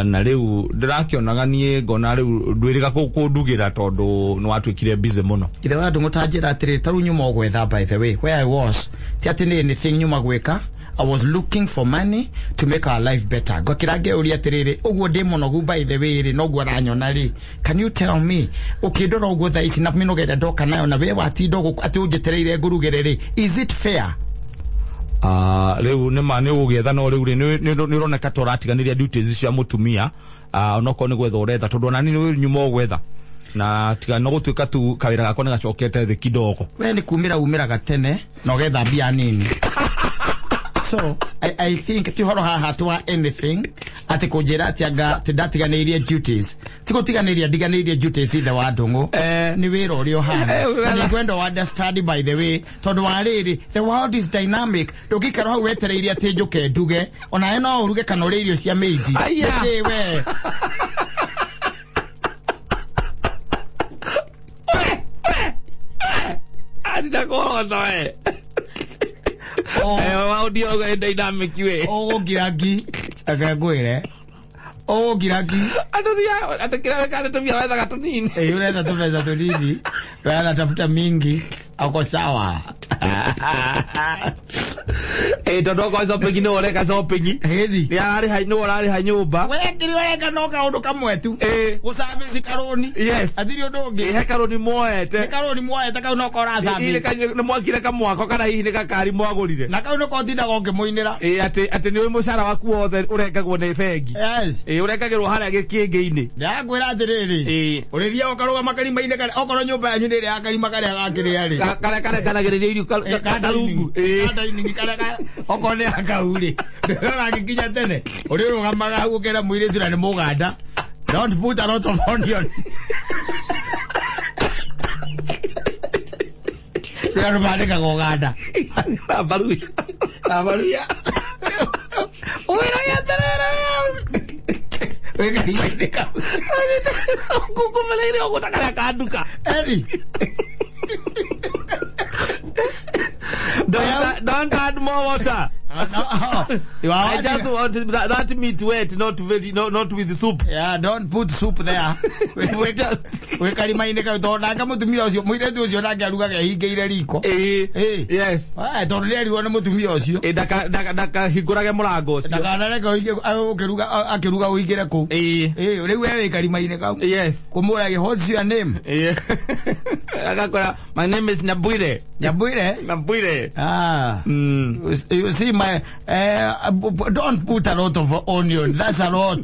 Speaker 2: na riu ndirakionaga nie ngona riu ndwiriga kundugira tondu ni watwikire busy muno
Speaker 1: ithe wa ndungu tanjira atiri taru nyuma ogwetha by the way where I was ti ati ni anything nyuma gwika I was looking for money to make our life better. Gokirage uri atiriri ogwo ndi munogu by the way ri no gwo ranyona ri. Can you tell me ukindora ogwo tha ici na mino genda ndoka nayo na we watindo ati unjetereire ngurugerere is it fair?
Speaker 2: Leo ne mane ugetha no leo ni roneka toratiganiria duties cia mutumia onoko ni gwetha uretha tondu nani ni nyuma ogwetha na tiga no gutwika tu kawira gakone gacokete the kidogo
Speaker 1: we ni kumira gatene no getha bia nini. So I think ti horo haha to anything ati kujira ati aga tidatiganirie duties tigotiganiria diganirie duties ithe wa ndungu ni wira urio hana ni gwendo understand by the way tondu wa riri the world is dynamic ndugikara hau wetereirie ati njuke nduge ona eno uruge kana uri irio cia meidi ati we
Speaker 2: anda ko zoe audio ga dynamic we
Speaker 1: giragi agagwire giragi
Speaker 2: atothia atakira kana tumia wetha gatunini
Speaker 1: yule tabeza tunini bana tafuta mingi ako sawa
Speaker 2: tondu ko shopping no reka shopping
Speaker 1: hedi
Speaker 2: ni ari haino urari hanyumba
Speaker 1: we kiri weka no kaundu kamwe tu gusabe karoni
Speaker 2: yes
Speaker 1: athiri undu ungi
Speaker 2: he karoni moete
Speaker 1: kau no kora sabe
Speaker 2: ile kanyu ni mwakire kamwako kana hihi ni kakari mwagurire
Speaker 1: na kau no kotinda gonge muinira
Speaker 2: ati ni mucara waku wothe urengagwo ni bengi
Speaker 1: yes
Speaker 2: urengagirwo haria gikingi-ini
Speaker 1: ndagwira atiriri urithia okaruga makari-maine kare okoro nyumba yanyu ni ri akari makari agakiria ri
Speaker 2: kare kanagiriria irio kadarungu
Speaker 1: kadaini kare okone akauri ndora gikinya tene uri rugamaga hau ukera muiritu na ni muganda don't put a lot of onion Siar mane ka goganda abaruya oira ya terera wega ni ka kuku meleire ogotaka kaduka eri
Speaker 2: Don't add more water. I just want that meat wet, not with soup.
Speaker 1: Yeah, don't put soup there. We just karimaine ka tonda ka mutumia ucio muiretu ucio nake aruga ge hingeire riko.
Speaker 2: Yes.
Speaker 1: Tondu ri ariwa na mutumia ucio.
Speaker 2: Daka hingurage murango ucio.
Speaker 1: Daka nareka akiruga uigire ku. Riu we karimaine ka.
Speaker 2: Yes.
Speaker 1: Kumurage what's your name?
Speaker 2: Agakora my name is Nyabuire. Nyabuire.
Speaker 1: You see my don't put a lot of onion. That's a lot.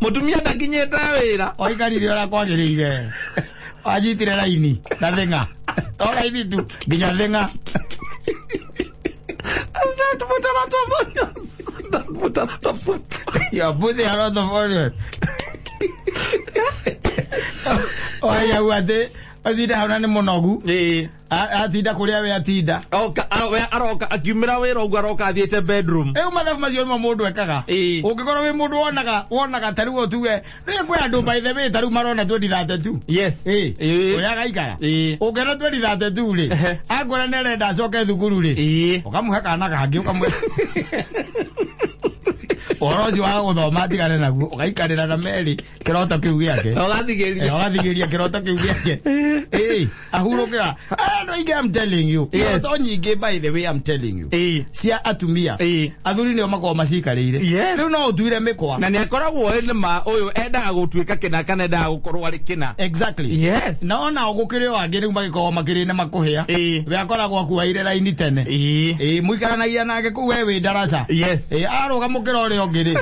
Speaker 2: Mutumia ndakinyeta wira.
Speaker 1: Oikarire ora kwagirire. Ajitire raini. Ndathenga. Tora hivi tu. Nginya thenga.
Speaker 2: Don't put a lot of onions. Don't put a lot of food.
Speaker 1: You're putting a lot of onion. Oya wate. Athida hauna ni munogu atinda kuria we atinda
Speaker 2: aroka akiumira wira ugu aroka athiete bedroom
Speaker 1: mathabu macio no mundu ekaga ungikorwo wi mundu wonaga taru otuwe ni kwe andu by the way taru marona 2032
Speaker 2: yes
Speaker 1: uria gaikara ungena 2032 ri agora nerenda acoke thukuru ri ukamuhe kana kangi ukamwe orozi wa guthoma tigane naguo ugaikarira na meri kiroto kiu giake ogathigiria kiroto kiu giake ahurukira no I'm telling you so nyingi by the way I'm telling you cia atumia athuri nio makoma macikarire riu no utuire mikwa
Speaker 2: na ni akoragwo ma uyu endaga gutwika kina kana endaga gukorwo ari kina
Speaker 1: exactly
Speaker 2: yes
Speaker 1: naona ogukire wangi riu magikoma makirine makuhia we akoragwo akuaire raini tene muikaranagia nake ku we wi darasa
Speaker 2: yes
Speaker 1: aruga mukira uri ngiri.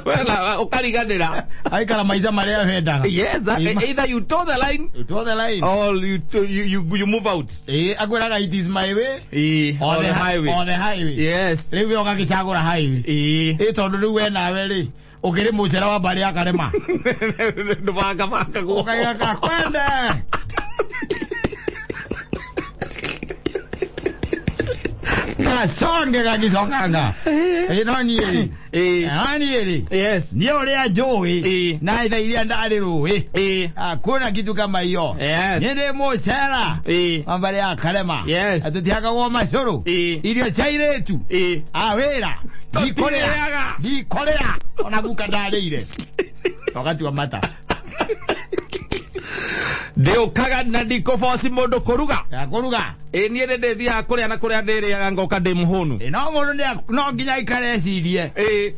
Speaker 2: Wena ukariganira.
Speaker 1: Aikara maiza maria wendaga.
Speaker 2: Yes, either you toe the line.
Speaker 1: You toe the line.
Speaker 2: Or you move out.
Speaker 1: Akwiraga it is my way.
Speaker 2: On the highway.
Speaker 1: On the highway.
Speaker 2: Yes.
Speaker 1: Riu ukagicagura highway. Tondu riu we nawe ri ukiri mucera wa bari akarema.
Speaker 2: Ndubanga maka go.
Speaker 1: Ukaiga kwenda. Songe kakisonganga. Noni eri.
Speaker 2: Yes.
Speaker 1: Ni uria njui. Na itha iria ndari rui. Kuna kitu kama hiyo.
Speaker 2: Yes.
Speaker 1: Nyende mucera. Mambari akarema.
Speaker 2: Yes.
Speaker 1: Atutiagagwo macuru. Irio cairetu. Awira. Ndikorera. Ona guka ndarĩire. Wakati wa mata.
Speaker 2: Ndiukaga na ndikoboci mundu kuruga.
Speaker 1: Kuruga.
Speaker 2: Nie nende thia kuria na kuria ndiriaga ngoka ndi muhunu.
Speaker 1: No mundu no nginya ikare cirie.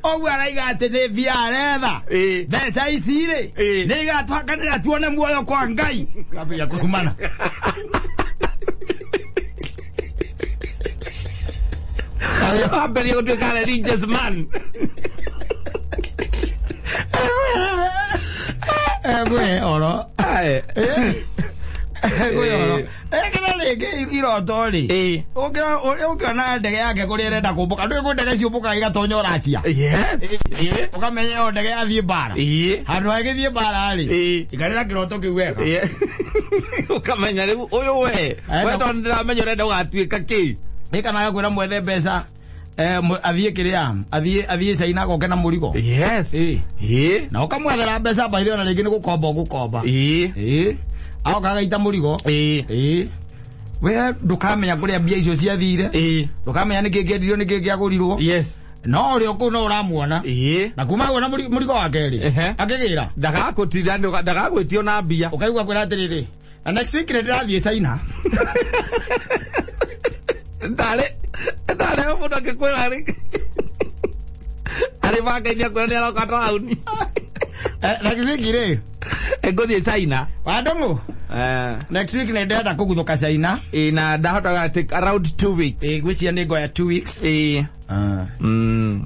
Speaker 1: Ogu araiga ati ni via aretha. Mbeca ici ri. Ni igatwakanira tuone muoyo kwa Ngai. Kabia kurumana. Abeli gutwika religious man. Gwe oro. Gwe oro. Kana lege iroto ri. Ukana ndege yake kuri irenda kumbuka. Ndu ndege ciumbuka igatonyo Russia. Yes. Ukamenya ndege yathie bara. Handu agithie bara ri. Ikarira kiroto kiu wega.
Speaker 2: Ukamenya riu uyu we. We tondu ndiramenya urenda ugatwika ki.
Speaker 1: Ikanaga kwira mwethe mbeca athie kiria athie China goke na murigo.
Speaker 2: Yes.
Speaker 1: Na ukamwethera mbeca baithio na ringi ni gukomba. Ao kagaita murigo. We ndukamenya kuria mbia icio ciathire. Ndukamenya niki kiendirio niki kiagurirwo.
Speaker 2: Yes.
Speaker 1: No ri okuno uramuona. Na kuma wona murigo wake ri. Akigira.
Speaker 2: Ndagakutithia ndagagwitio na mbia.
Speaker 1: Ukaigwa kwira atiriri. Na next week ndirathie China.
Speaker 2: Dale mundu akikwira ari makenya kwira ni aroka tauni.
Speaker 1: Next week ri
Speaker 2: nguthie China
Speaker 1: wadongo. Next week ndenda kuguthuka China.
Speaker 2: Na ndahotaga take around 2 weeks.
Speaker 1: Gwiciria ni ngoya 2 weeks.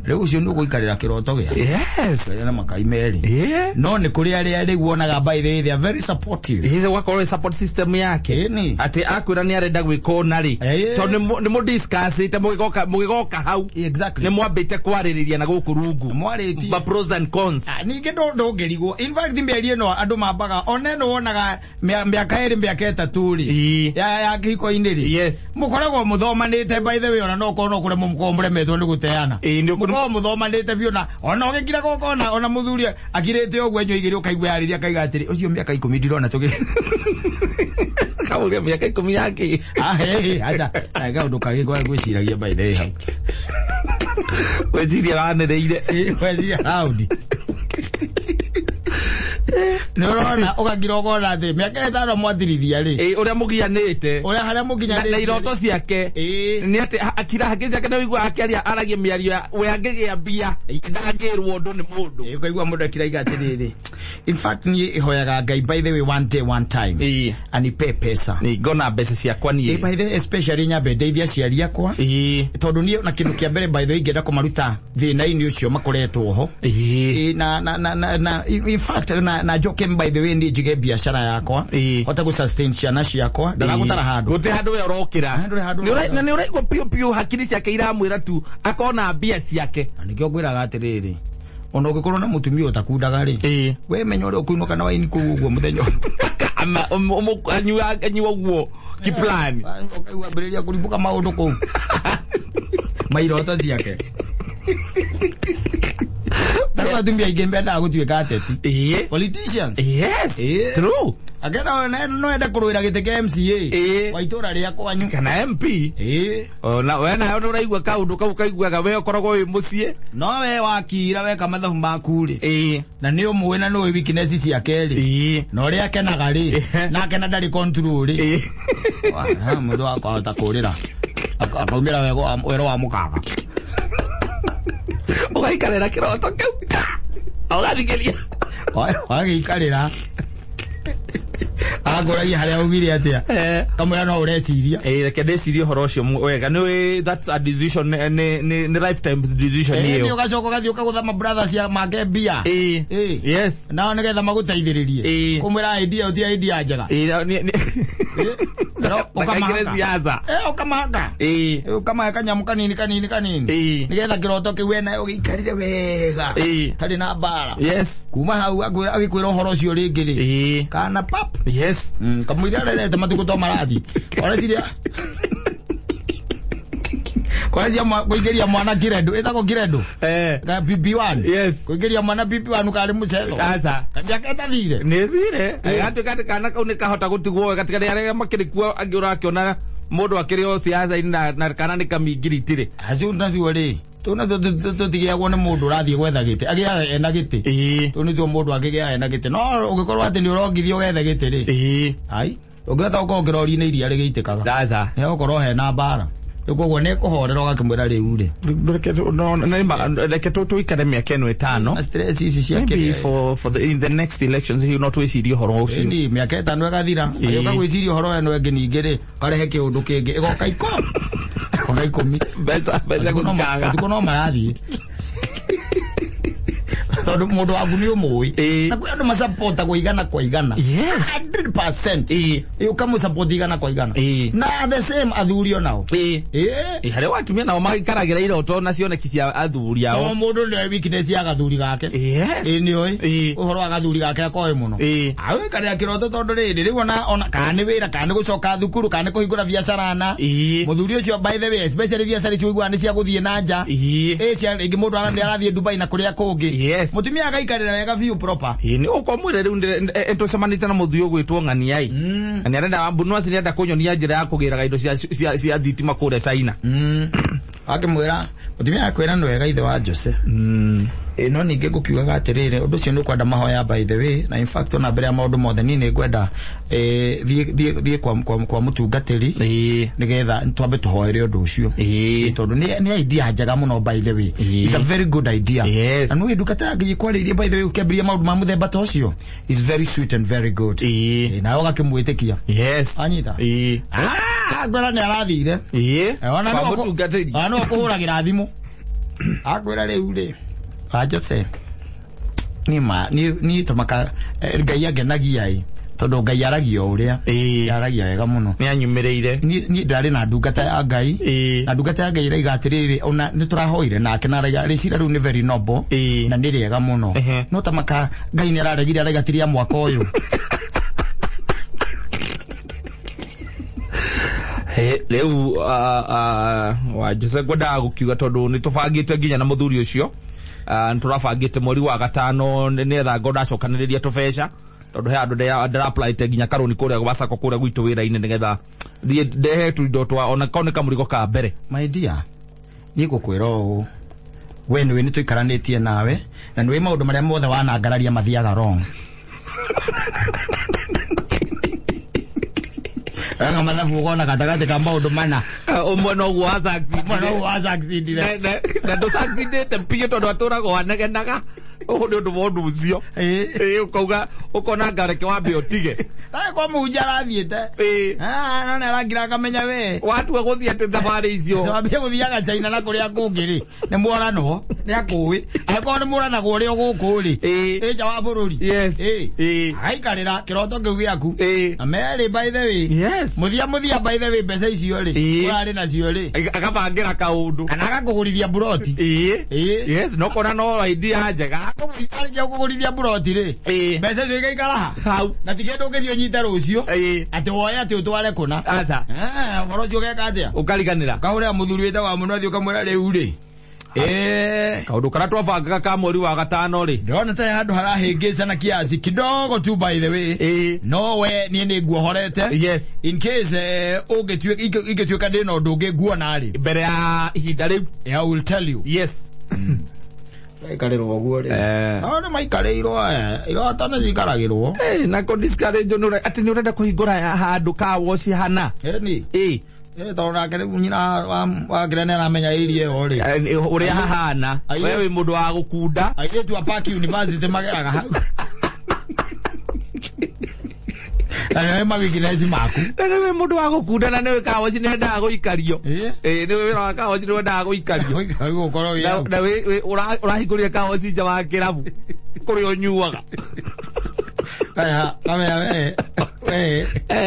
Speaker 1: Riu ucio ndu guikarira kiroto gia.
Speaker 2: Yes.
Speaker 1: Na makai meri. No ni kuri aria riu wonaga by the way they are very supportive.
Speaker 2: He's a work support system yake. Ati akwira ni arenda gwiko nari. Tondu ni mu discuss ite mugigoka hau. Exactly. Ni mwambite kwaririria na guku rungu.
Speaker 1: Mwariti.
Speaker 2: Ba pros and cons.
Speaker 1: Ningi ndo ngerigo. In fact mberi no andu mabaga oneno wonaga miaka iri miaka etatu ri. Ya kiko indiri.
Speaker 2: Yes.
Speaker 1: Mukoragwo muthomanite by the way ona no kono kure mukombre metho ni guteana. Muko muthomanite biona ona ogikira gokona ona muthuri akirete ogwe nyo igiri ukaigwa yariria kaiga atiri ucio miaka 10 ndirona tugi.
Speaker 2: Kauria miaka 10 yake.
Speaker 1: Acha aiga nduka gwa gwiciragia by the way hau.
Speaker 2: Weziria wanereire.
Speaker 1: Weziria haudi. Nurona ukagira ogona thi miaka 5 mwathirithia ri.
Speaker 2: Uria mugianite.
Speaker 1: Uria haria mugianite.
Speaker 2: Na iroto ciake. Ni ati akira hakija kana wigwa akiaria aragia miario we angegia mbia. Ndangirwo ndu ni mundu.
Speaker 1: Kuigwa mundu akiraiga atiriri. In fact ni ihoyaga Ngai by the way one day one time. Anipe pesa.
Speaker 2: Ni gona mbeca ciakwa nie.
Speaker 1: By the way especially nyambe ndeithia ciari akwa. Tondu ni na kindu kia mbere by the way ngenda kumaruta thina-ini ucio makoretwo ho. Na in fact na joke by the way ndi jige biashara yakwa. Hota ku sustain ciana ciakwa. Ndagutara handu.
Speaker 2: Guti handu we urokira. Ni uraigwa pio hakiri ciake iramwira tu akona mbia ciake.
Speaker 1: Nikio ngwiraga atiriri. Ona ugikorwo na mutumia utakundaga ri. We menya uri ukuinuka na waini kuguo muthenya.
Speaker 2: Ama anywa guo kiplani.
Speaker 1: Ukaigwa mbiriria kurimbuka maundu ku. Mairoto ciake. Ndagwa tumbia igembe nda gutwika ateti. Politicians.
Speaker 2: Yes. True.
Speaker 1: Agenda no enda kuruira gite kia MCA. Wa itura ria kwanyu
Speaker 2: kana MP. Na we na uraigwa kaundu kau kaiguaga we ukoragwo wi mucie.
Speaker 1: No we wakira we kamathabu maku ri. Na ni umwe na no weakness ciake ri. No ria kenaga ri. Na kena ndari control ri. Wa mundu akahota kurira. Akaumira wero wa mukaga.
Speaker 2: Ukaikarira kiroto kiu. Ogarigeria.
Speaker 1: Wagĩikarĩra Agora haria ugire atia. Kamwira no ureciria.
Speaker 2: Reke ndecirie horo ucio wega ni that's a decision ni lifetime decision hiyo.
Speaker 1: Ni ugacoka gathi ukagutha ma brothers ya make bia.
Speaker 2: Yes.
Speaker 1: Na nigetha maguteithiririe. Kumwira idea utia idea njega.
Speaker 2: Ukamaka siasa.
Speaker 1: Ukamaka. Ukamaka nyamu kanini. Nigetha kiroto kiwe nayo gikarire wega. Tari na bara.
Speaker 2: Yes.
Speaker 1: Kuma hau agikwira horo ucio ringiri. Kana pap.
Speaker 2: Yes.
Speaker 1: Kamwira rete matuko to marathi. Ora siria. Kwaje kuigeria mwana kiredo etako kiredo ka PP1
Speaker 2: yes
Speaker 1: kuigeria mwana PP1 kali mucelo
Speaker 2: asa
Speaker 1: kanjaketa thire
Speaker 2: ni thire atu kana kaunika hota gutigwo katika yare makirikuo angiura akiona mundu akirio siasa na kana ni kamingiriti
Speaker 1: acu ndacio ri tuna tutigiagwo ni mundu rathie gwetha giti agia ena giti tuni tu mundu agigia ena giti no ugikorwo ati ni urongithio getha giti ri ai ugetha ukongerwo ri ni iria rigiitikaga
Speaker 2: ndaza
Speaker 1: he ukorwo he na bara Uko ne kuhorera gakimwira riu ri.
Speaker 2: Reke tuikare miaka eno 5.
Speaker 1: Stress ici ciake.
Speaker 2: Maybe for in the next elections he not wicirio horo ucio.
Speaker 1: Ni miaka 5 agathira. Ayoka gwicirio horo eno engi ningire karehe kiundu kingi igoka iko. Igoka ikumi.
Speaker 2: Beza gutikaga.
Speaker 1: Tukono marathi. Todo mundo aguni umoi. Na kwa ndo masapota kwa igana.
Speaker 2: Yes.
Speaker 1: 100%. Kama support igana kwa igana. Na the same athurio nao.
Speaker 2: Hare watumia nao magikaragira iroto nacio nekithia athuri ao.
Speaker 1: No mundu ni weakness ya gathuri gake.
Speaker 2: Yes.
Speaker 1: Ni oi. Uhoro wa gathuri gake akoe muno. Awe kare kiroto tondu riri riwona ona kana wira kana gucoka thukuru kana kuhingura biashara na. Muthuri ucio by the way especially biashara icio igwa ni cia guthie na nja. Cia ingi mundu arathie Dubai na kuria kungi.
Speaker 2: Yes.
Speaker 1: Mutumia agaikarira wega view proper.
Speaker 2: Ni ukomwire riu ento semanite na muthio gwitwo ngani ai. Ani arenda ambunwa nda kunyonia njira ya kugiraga indo cia thitima kure China.
Speaker 1: Akimwira mutumia akwira no wega ithe wa Jose. No ninge gukiugaga atirire undu cio ni kwenda mahoya by the way na in fact ona mbere ya maundu mothe ni ngwenda thie kwa mutungatiri nigetha twambe tuhoere undu ucio tondu ni idea njega muno by the way. It's a very good idea.
Speaker 2: Yes.
Speaker 1: And we ndukata ngikwaririe by the way ukiambiria maundu ma muthemba ta ucio is very sweet and very good. Na oga kimwitikia.
Speaker 2: Yes.
Speaker 1: Anyita. Ngora ni arathire. Ona no
Speaker 2: mutungatiri.
Speaker 1: Ana okuhuragira thimu. Akwira riu ri. Jose ni tomaka Ngai agenagia tondu Ngai aragio uria aragia wega muno
Speaker 2: ni anyumireire
Speaker 1: ni ndari na ndungata ya Ngai na ndungata ya Ngai raiga atiriri ona ni turahoire nake na raiga ricira riu ni very noble na ni riega muno no tamaka Ngai ni araregire araiga tiria mwaka uyu
Speaker 2: leu wa Jose gwenda gukiuga tondu ni tubangite nginya na muthuri ucio nturabangite mweri wa gatano netha ngoda cokaniriria tubeca tondu he andu ndira apply te nginya karuni kuria gwacako kuria gwitu wira-ini nigetha thie ndehe tuindo twa ona kaone kamurigo ka mbere.
Speaker 1: My dear ni gukwira u we ni tuikaranitie nawe na ni maundu maria mothe wanangararia mathiaga wrong. Anga mathabu ukona gatagati ka maundu mana
Speaker 2: umwe no gwa
Speaker 1: succeed
Speaker 2: na ndo succeedete mpige tondu aturaga wanegenaga uhu ndu mundu ucio ukauga ukona ngareke wambe utige
Speaker 1: kwa muja rathiete no ne arangira akamenya we
Speaker 2: watu guthie ati thabari icio
Speaker 1: wambe guthiaga China na kuria kungiri ni murano ni akuwi ako ni murana guri gukuri ja wa bururi
Speaker 2: yes
Speaker 1: aikarira kiroto kiu giaku ameri by the way
Speaker 2: yes
Speaker 1: muthia by the way mbeca icio ri urari na cio ri
Speaker 2: akabangira kaundu
Speaker 1: kana agakugurithia buroti
Speaker 2: yes no kona no idea njega
Speaker 1: arija kugurithia buroti ri mbeca icio igaikara
Speaker 2: hau
Speaker 1: na tikindu ngithio nyite rucio ati woye ati utware kuna
Speaker 2: aca
Speaker 1: horo cio geka atia
Speaker 2: ukariganira
Speaker 1: kaure muthuri wita wa muno athio kamwira riu ri
Speaker 2: kaundu kana twabangaga ka mweri wa gatano ri
Speaker 1: ndona ta handu harahingica na kiasi kidogo tu by the way no we ni nguohorete
Speaker 2: yes
Speaker 1: in case ungetuika ndina undu ngiguona ri
Speaker 2: mbere ya ihinda riu
Speaker 1: I will tell you
Speaker 2: yes
Speaker 1: ikariro guo ri no maikarirwo irota na cikaragirwo
Speaker 2: na ko discourage no ati ni urenda kuhingura handu ka woci hana
Speaker 1: ni tondu nake riu nyina wa ngirene aramenya irie o ri
Speaker 2: uria hahana wewe mundu wa gukunda
Speaker 1: airetu a Park University mageraga hau Ana weakness maku.
Speaker 2: Nĩ mũndũ wa gũkundana nĩwe kawoci nĩ endaga gũikario. Nĩ wĩra wa kawoci nĩ wendaga gũikario.
Speaker 1: Gũkorwo wĩ.
Speaker 2: Na ũrahingũria kawoci nja wa kĩrabu. Kũrĩa ũnyuaga.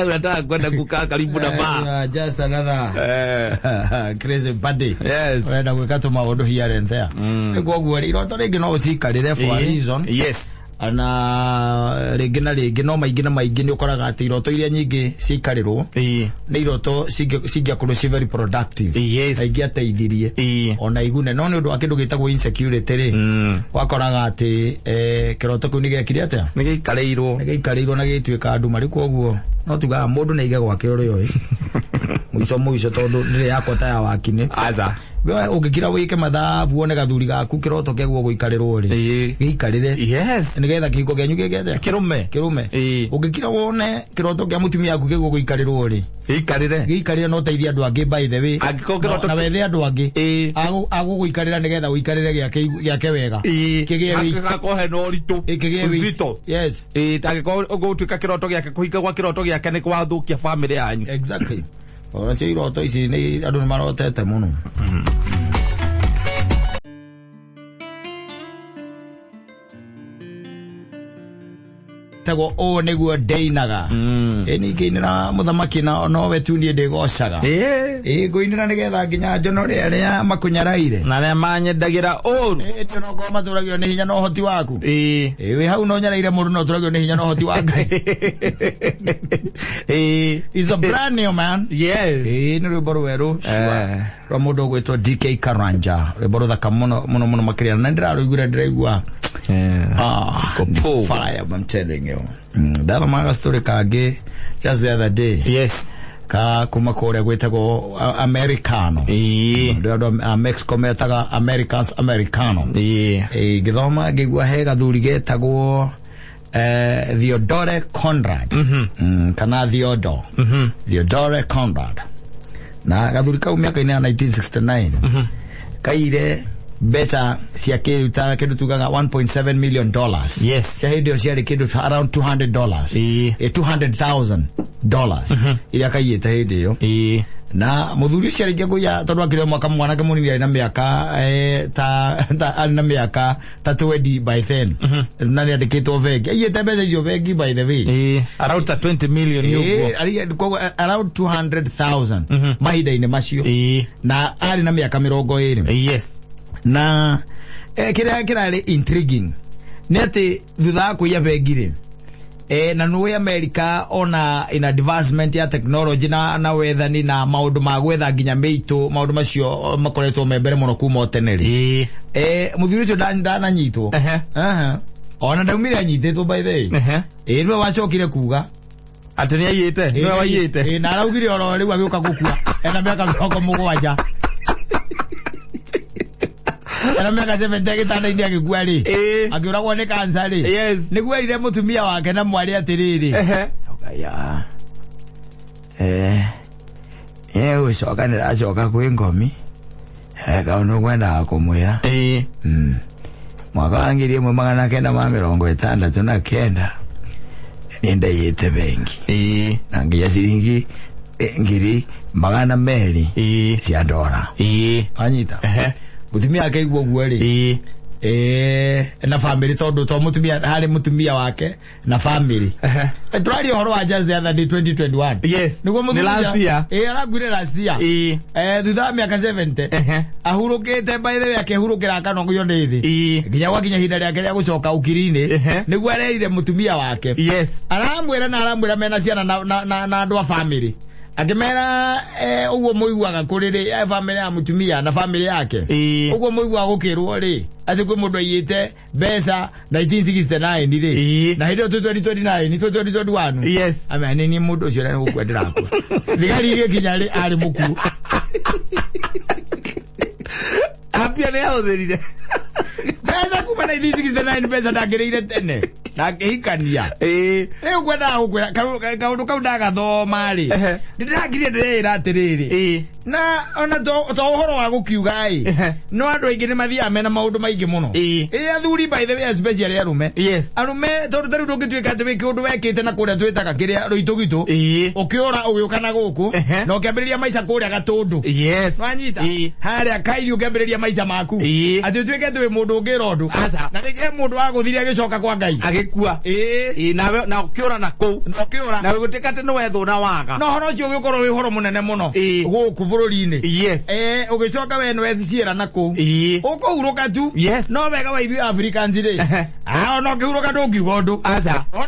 Speaker 2: Unataka kwenda kukaa karibu na bar.
Speaker 1: Just another crazy party.
Speaker 2: Yes.
Speaker 1: Wenda gwĩka tũmaũndũ here and there. Nĩguo iroto rĩngĩ no ũcikarĩre for a reason.
Speaker 2: Yes.
Speaker 1: Ana rĩngĩ na rĩngĩ no maingĩ na maingĩ nĩ ũkoraga atĩ iroto iria nyingĩ cikarĩrwo nĩ iroto cingĩakorwo ci very productive.
Speaker 2: Yes.
Speaker 1: Aingĩ ateithirie ona igune no nĩ ũndũ wa kĩndũ gĩtagwo insecurity rĩ wakoraga atĩ kĩroto kĩu nĩ gĩekire atĩa
Speaker 2: nĩ gĩikarĩirwo na gĩtuĩka nduma rĩ koguo no tugaga mũndũ nĩ aige gwake ũrĩa mũico tondũ ndĩrĩ yakwa ta ya wakine aza
Speaker 1: we ũngĩkira wĩke mathabu wone gathuri gaku kĩroto kĩaguo gũikarĩrwo rĩ gĩikarĩre.
Speaker 2: Yes.
Speaker 1: Nĩgetha kĩhiko kĩanyu gĩgethe
Speaker 2: kĩrũme
Speaker 1: ũngĩkira wone kĩroto kĩa mũtumia waku kĩguo gũikarĩrwo rĩ gĩikarĩre no teithia andũ angĩ by the way na wethe andũ angĩ agũgũikarĩra nĩgetha ũikarĩre gĩake wega kĩgĩe
Speaker 2: gakohe no ritũ
Speaker 1: kĩgĩe yes
Speaker 2: tangĩkorwo ũgũtuĩka kĩroto gĩake kũhinga gwa kĩroto gĩake nĩ kwathũkia family yanyu.
Speaker 1: Exactly. Oracio iroto ici nĩ andũ nĩ marotete mũno. Tego o nĩguo ndeinaga ningĩ-inĩra mũthamaki nowe tu niĩ ndĩgocaga ngũinĩra nĩgetha nginya njonore arĩa makunyaraire
Speaker 2: na arĩa manyendagĩra ũru
Speaker 1: tio nokorwo matũragio nĩ hinya na ũhoti waku wĩ hau no nyareire mũndũ no tũragio nĩ hinya na ũhoti wa Ngai. It's a brand new man.
Speaker 2: Yes.
Speaker 1: Nĩ rwĩmbo rwerũ rwa mũndũ ũgwĩtwo DK Karanja rwĩmbo rũthaka mũno makĩria na ndĩrarũiguire ndĩraigua fire, I'm telling you. Dada maga story kage just the other day.
Speaker 2: Yes.
Speaker 1: Ka kuma kore gwetagwo Americano. Ndio Mexico metaga Americano. Githoma gigwa he gathuri getagwo Theodore Conrad. Kana Theodore Conrad. Na gathuri kau miaka-inĩ ya 1969. Kaire besa cia kĩruta kĩndũ tugaga $1.7 million.
Speaker 2: Yes.
Speaker 1: Cia hĩndĩ ĩyo ciarĩ kĩndũ around $200. $200,000 iria kaiyĩte hĩndĩ ĩyo. Na mũthuri ũcio arĩkia kũiya tondũ akĩrĩ mwaka mwanake mũnini arĩ na mĩaka arĩ na mĩaka ta 20 by then. Na nĩ andĩkĩtwo bengi aiyĩte mbeca icio bengi by the way
Speaker 2: around 20 million
Speaker 1: around 200,000 mahinda-inĩ macio na arĩ na mĩaka 20.
Speaker 2: Yes.
Speaker 1: Na kĩrarĩ intriguing nĩ atĩ thutha wa kũiya bengi rĩ na nũĩ America ona in advancement ya technology na wethani na maũndũ ma gwetha nginya mĩitũ maũndũ macio makoretwo me mbere mũno kuma tene rĩ mũthuri ũcio ndananyitwo ona ndaumire anyitĩtwo by the way nĩwe wacokire kuga
Speaker 2: atĩ nĩ aiyĩte nĩwe waiyĩte
Speaker 1: na araugire oro rĩu agĩũka gũkua ena mĩaka 70 ana mega 70 gĩtanda-inĩ agĩkua rĩ akĩũragwo nĩ kansa rĩ nĩguo erire mũtumia wake na mwarĩ atĩrĩrĩ gũcoka nĩracoka kwĩ ngomi kaũndũ ngwendaga kũmwĩra mwaka wa 1969 nĩ ndaiyĩte bengi na nginya ciringi 200,000 cia ndora anyita mutumia wake igwo guo ri na family tondu to mutumia hari mutumia wake na family turari horo wa just the other day 2021.
Speaker 2: Yes.
Speaker 1: Niguo
Speaker 2: mutumia
Speaker 1: aragwire last year thutha miaka 70 ahurukite by the way akehurukira kanongo yonde thi nginya gwakinya hinda riake ria gucoka ukiri-ini niguo areire mutumia wake.
Speaker 2: Yes.
Speaker 1: aramwira mena ciana na andu a family akimera uguo muiguaga kuriri family ya mutumia na family yake uguo muigua gukirwo ri ati kwi mundu ayite mbeca 1969 ri na hindo 2029 2021.
Speaker 2: Yes.
Speaker 1: Amani ni mundu ucio ni gukwendera ku thigari gikinya ri ari muku apia ne autherire mbeca kuma 1969 mbeca ndangirire tene na kihikania riu kwenda gukwira kaundu kau ndagathoma ri ndiragirie ndirira atiriri na ona to uhoro wa gukiuga no andu aingi ni mathia mena maundu maingi muno athuri by the way especially arume arume tondu tari ndungituika ati wiki undu wekite na kuria twitaga kiria ruitugitu ukiora ugiuka na guku no kiambiriria maica kuria gatundu wanyita haria kairi ukiambiriria maica maku ati utwike ati wi mundu ungira undu na rike mundu wa guthiri agicoka kwa Ngai
Speaker 2: agikua nawe na ukiora na kou na gutika ati no wethuna waga
Speaker 1: no horo cio gikorwo wi horo munene muno guku bururi-ini ugicoka we nwethiciira na kou ukuhuruka tu no wega wa ithuĩ Africans ri no kihuruka ndungiuga undu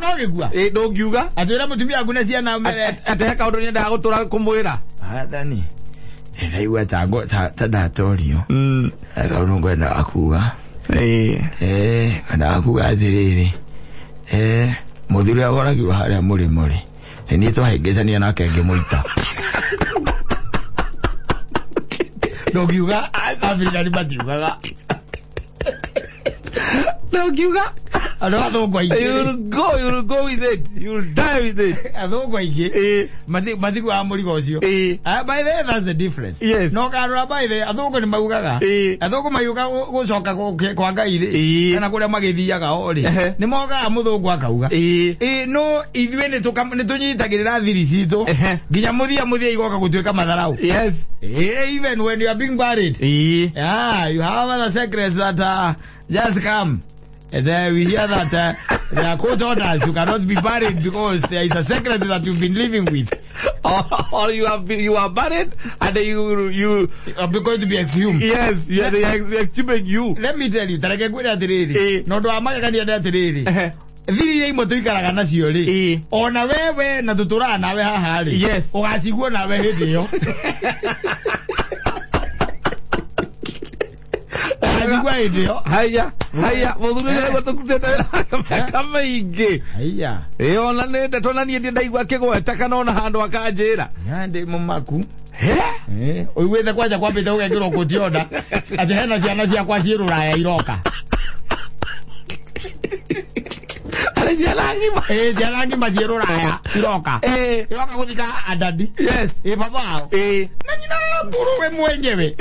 Speaker 1: no gikua
Speaker 2: ndungiuga
Speaker 1: ati ira mutumia aku na ciana mbere
Speaker 2: ate kaundu ni ndaga gutura kumwira
Speaker 1: athani ndaigua ta ndatorio kaundu ngwenda akuga kana akuga atiriri muthuri agoragirwo haria murimo ri ni twahingicania nake ngimuita ndogiuga African matiugaga
Speaker 2: ndogiuga
Speaker 1: alo athungu aingi
Speaker 2: you'll go with it, you'll die with it.
Speaker 1: Athungu aingi mathigu wa murigo ucio by the way that's the difference no karora by the athungu ni maugaga athungu mayuga gucoka kwa Ngai ri kana kuria magithiaga ori ni mogaga muthungu akauga no ithuĩ ni tunyitagirira thiri citu nginya muthia igoka gutwika matharau even when you are being buried you have other secrets that just come. And we hear that there are court orders. You cannot be buried because there is a secret that you've been living with.
Speaker 2: Or you are buried and you
Speaker 1: are going to be exhumed.
Speaker 2: Yes, they are exhuming you.
Speaker 1: Let me tell you, tareke kwenda atiriri. No ndo amagakania nda atiriri. Thiri imo tuikaraga nacio ri. Ona wewe na tutura nawe haha ri. Ugaciguo nawe hindi yo.
Speaker 2: Haya muthuri ni gutukutete kama ingi ona nende tonanie ndi ndaigua kigweta kana ona handu akanjira
Speaker 1: ndi mumaku uigwithe kwanja kwambite ugekirwo kutionda ati hena ciana ciakwa ci Ruraya iroka jalangi maci Ruraya iroka guthika adadi baba na nyina buruwe mwenyewe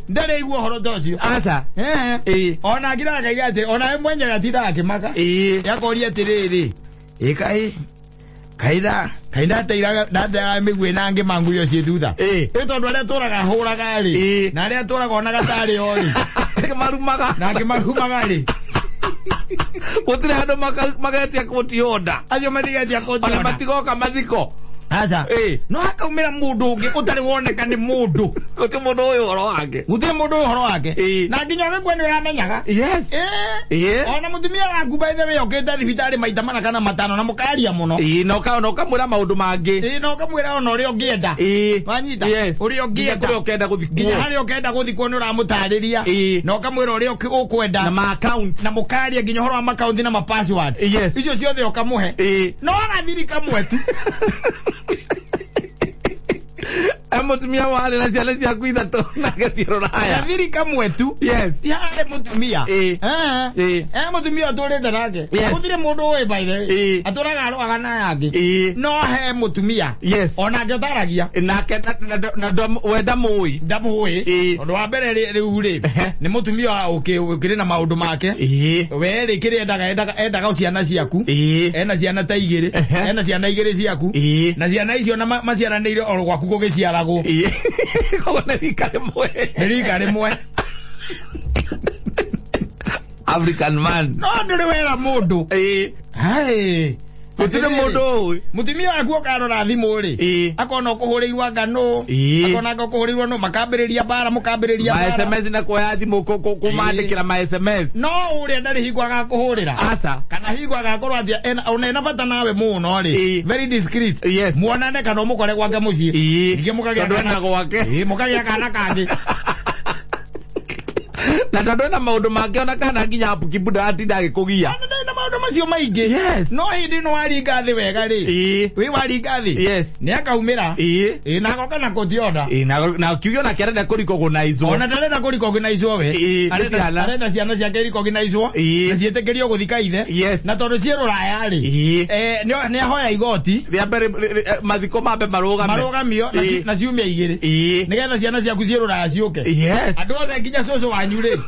Speaker 1: ndare igwo horo tocio
Speaker 2: asa
Speaker 1: ona ngira Ngai ati ona mwenyewe atinda akimaka yakoria atiriri kaida teiraga ndatega migwe nange mangu yo ciethutha tondu aria turaga huraga ri na aria turaga ona gatari ori marumaga ri
Speaker 2: gutire handu magatia kutionda
Speaker 1: acio mathigatia kutionda
Speaker 2: ona matigoka mathiko
Speaker 1: asa no akaumira mundu ungi utari woneka ni mundu
Speaker 2: uti mundu uyu horo wake
Speaker 1: na nginya we kwani uramenyaga ona mutumia waku by the way okete thibitari maita mana kana matano na mukaria muno
Speaker 2: no kamwira maundu mangi
Speaker 1: no kamwira ona uri ongienda wanyita uri ongienda
Speaker 2: kuri okenda guthikwo
Speaker 1: nginya hari okenda guthikwo ni uramutariria no kamwira uri ukwenda
Speaker 2: na ma account
Speaker 1: na mukaria nginya horo ma account na ma password icio ciothe okamuhe no agathiri kamwe tu
Speaker 2: mutumia wale na ciana ciaku ithatu na gethie Ruraya
Speaker 1: thiri kamwe tu tiare mutumia mutumia aturite nake gutire mundu uyu by the way aturaga arwaga na yangi no he mutumia onake utaragia
Speaker 2: nake na wenda mui
Speaker 1: undu wa mbere riu ri ni mutumia ukiri na maundu make we ri kiri endaga ciana ciaku ena ciana ta igiri ena ciana igiri ciaku na ciana icio na maciaranire o gwaku gugiciara
Speaker 2: kogo nerika rimwe African man
Speaker 1: no nduri wera mundu
Speaker 2: gutire mundu
Speaker 1: mutumia waku ukarora thimu ri akona kuhurirwa ngano akona kuhurirwa no makambiriria bara mukambiriria bara
Speaker 2: SMS na kuya thimu kumandikira ma SMS
Speaker 1: no uri ndari higwaga kuhurira
Speaker 2: asa
Speaker 1: kana higwaga korwo ati ona bata nawe muno ri very discreet muonane kana mukore gwake mucii ngimukagia kana
Speaker 2: gwake
Speaker 1: mukagia kana kangi
Speaker 2: na tondu na maundu make ona kana nginya apu kibuda atinda agikugia
Speaker 1: maundu macio maingi.
Speaker 2: Yes.
Speaker 1: No hindi no ari ngathi wega ri. Wi wari ngathi.
Speaker 2: Yes.
Speaker 1: Ni akaumira. Na goka na kotioda.
Speaker 2: Na kiuyo na kerenda kuricognize.
Speaker 1: Ona ndarenda kuricognize we. Arenda ciana cia kuricognize. Na cietekerio guthika ithe.
Speaker 2: Yes.
Speaker 1: Na tondu cie ruraya ri. Ni ahoya igoti.
Speaker 2: Ria mbere mathiko mambe
Speaker 1: marugamio na ciumia igiri. Nigetha ciana ciaku cie ruraya ciuke.
Speaker 2: Yes.
Speaker 1: Andu othe nginya coco wanyu ri.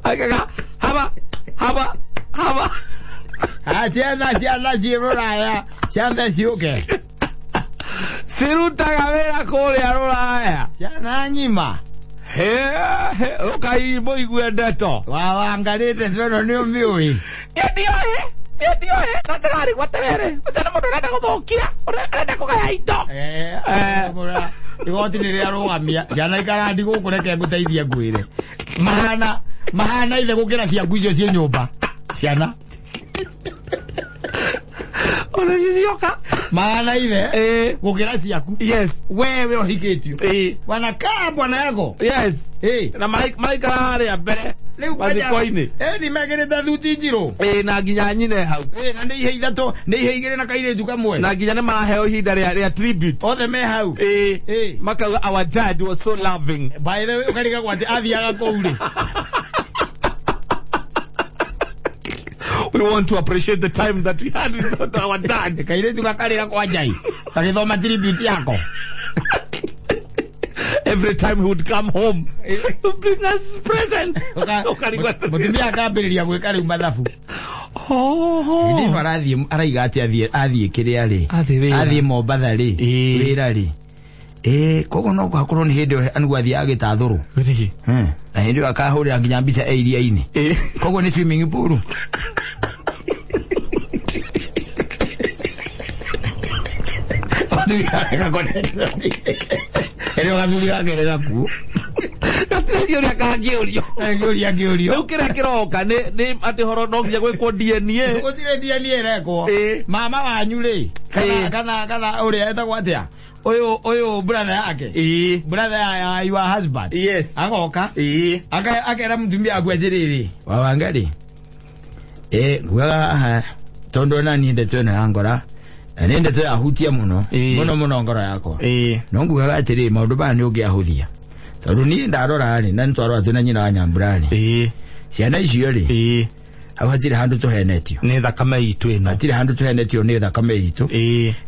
Speaker 2: Agaga haba
Speaker 1: ciana cie ruraya ciana ciuke.
Speaker 2: Sirutaga wira kuria ruraya.
Speaker 1: Ciana ng'ima.
Speaker 2: Okay, muigue ndeto.
Speaker 1: Wawangarite cono ni umiui.
Speaker 2: Ndio na ndari gwaterere. Ucana mundu arenda guthukia, arenda kugaya indo.
Speaker 1: Mura igoti ni ria rugamia. Ciana ikarandi guku reke nguteithie ngwire. Mahana ithe gukira ciaku icio cie nyumba. Ciana.
Speaker 2: Ona cicioka.
Speaker 1: Mahana ithe gukira ciaku.
Speaker 2: Yes.
Speaker 1: Wewe uhikitio. Wanakaa bwana yako.
Speaker 2: Yes. Na maikara haria mbere. Mathiko-ini.
Speaker 1: Ni megirite thuti njiro.
Speaker 2: Na nginya nyine hau.
Speaker 1: Na ni ihe ithatu, ni ihe igiri na kairitu kamwe.
Speaker 2: Na nginya ni maraheo ihinda ria tribute.
Speaker 1: Othe me hau.
Speaker 2: Makauga our dad was so loving.
Speaker 1: By the way, ukariga kwati athiaga kouri.
Speaker 2: We want to appreciate the time that we had with our dad.
Speaker 1: Kairitu gakarira kwa Njai. Kagithoma tribute yako.
Speaker 2: Every time he would come home to bring us presents.
Speaker 1: Mutumia akambiriria gwika riu mathabu. Ndi arathie araiga ati athie kiria ri. Athie Mombatha ri. Wira ri. Kogo no gakorwo ni hindi anu athie agitathuru. Na hindi akahurira nginya mbica iria-ini. Kogo ni swimming pool. Ero gathuri gakere gaku.
Speaker 2: Gathirio ria kangiurio.
Speaker 1: Ngiurio.
Speaker 2: Riu kira kiroka ni ati horo no nginya gwikwo DNA.
Speaker 1: Gutire DNA rekwo. Mama wanyu ri. Kana uria etagwo atia. Oyo brother yake. Brother ya your husband.
Speaker 2: Yes.
Speaker 1: Agoka. Akera mutumia agwejerere. Wawangari. Gwaga tondo na ni ndetwe na angora. Nende twa ahutia muno ngoro yakwa no ngugaga atiri maundu ba ni ungiahuthia tondu ni ndarora ri na ntwarwa tu na nyina wa Nyambura ri ciana icio ri abatire handu tuhenetio
Speaker 2: ni thakame itu ino
Speaker 1: atire handu tuhenetio ni thakame itu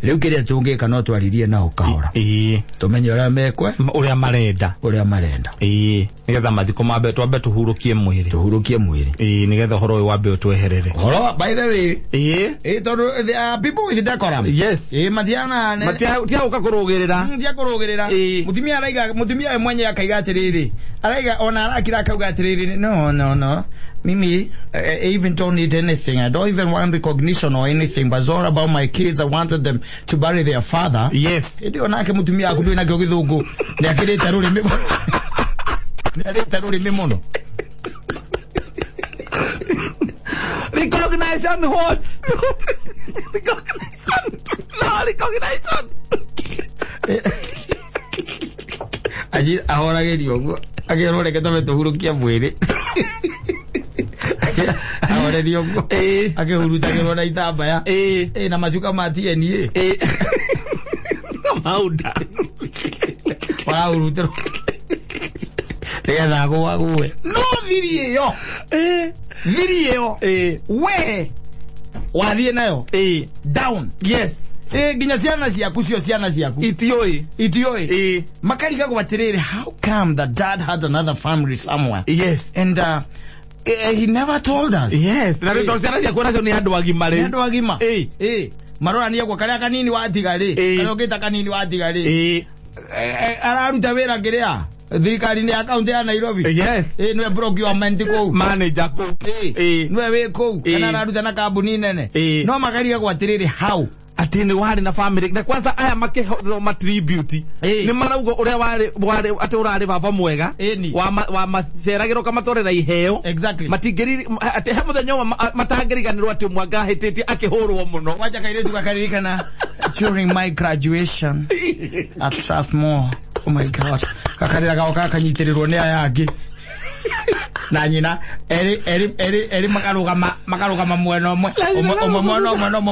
Speaker 1: riu kiria tungika no twaririe na ukahora tumenye uria mekwe
Speaker 2: uria marenda nigetha mathiko mambe twambe tuhurukie mwiri nigetha horo uyu wambe utweherere
Speaker 1: horo by the way tondu there are people with decorum.
Speaker 2: Yes.
Speaker 1: Matiana
Speaker 2: tia ukakurugirira
Speaker 1: mutumia mwenye akaiga atiriri araiga ona arakira akauga atiriri no mimi I even don't need anything. I don't even want recognition or anything, but it's all about my kids. I wanted them to bury their father.
Speaker 2: Yes.
Speaker 1: Ndio nake mutumia akudu na githungu ni akireta ruri mimo ni akireta ruri mimono.
Speaker 2: Recognition what? Recognition. No recognition.
Speaker 1: Aji ahora gerio agero reke tome tuhurukia mwiri. Ahora diogo akehuruta gero na itambaya na macuka matieni
Speaker 2: mauda
Speaker 1: para urutero Tega gwe no thiri yo we wathie nayo down.
Speaker 2: Yes.
Speaker 1: Ginya ciana ciaku itioi makariga gwatiriri. How come that dad had another family somewhere?
Speaker 2: Yes.
Speaker 1: And he never told us.
Speaker 2: Yes. Na ndo ciana ciaku nacio ni andu agima ri.
Speaker 1: Andu agima. Marora ni gwa karia kanini watigari. Kario gita kanini watigari. Araruta wira ngiria thirikari ni account ya Nairobi.
Speaker 2: Yes.
Speaker 1: Nwe procurement ko
Speaker 2: manager ko
Speaker 1: nwe we ko kana araruta na kambuni nene. No makariga gwatiriri how
Speaker 2: ati ni wari na family na kwanza aya makehoma tribute ni maraugo uria wari ati urari baba mwega wa maceragiro kama torera iheo.
Speaker 1: Exactly.
Speaker 2: Matingiri ati he muthenya matangiriganirwo ati mwanga hititi akihurwo muno.
Speaker 1: Wacha kaire tukaririkana during my graduation at Strathmore. Oh my God. Kakarira gao kakanyitirirwo ni aya angi na nyina eri makarugama mwena omwe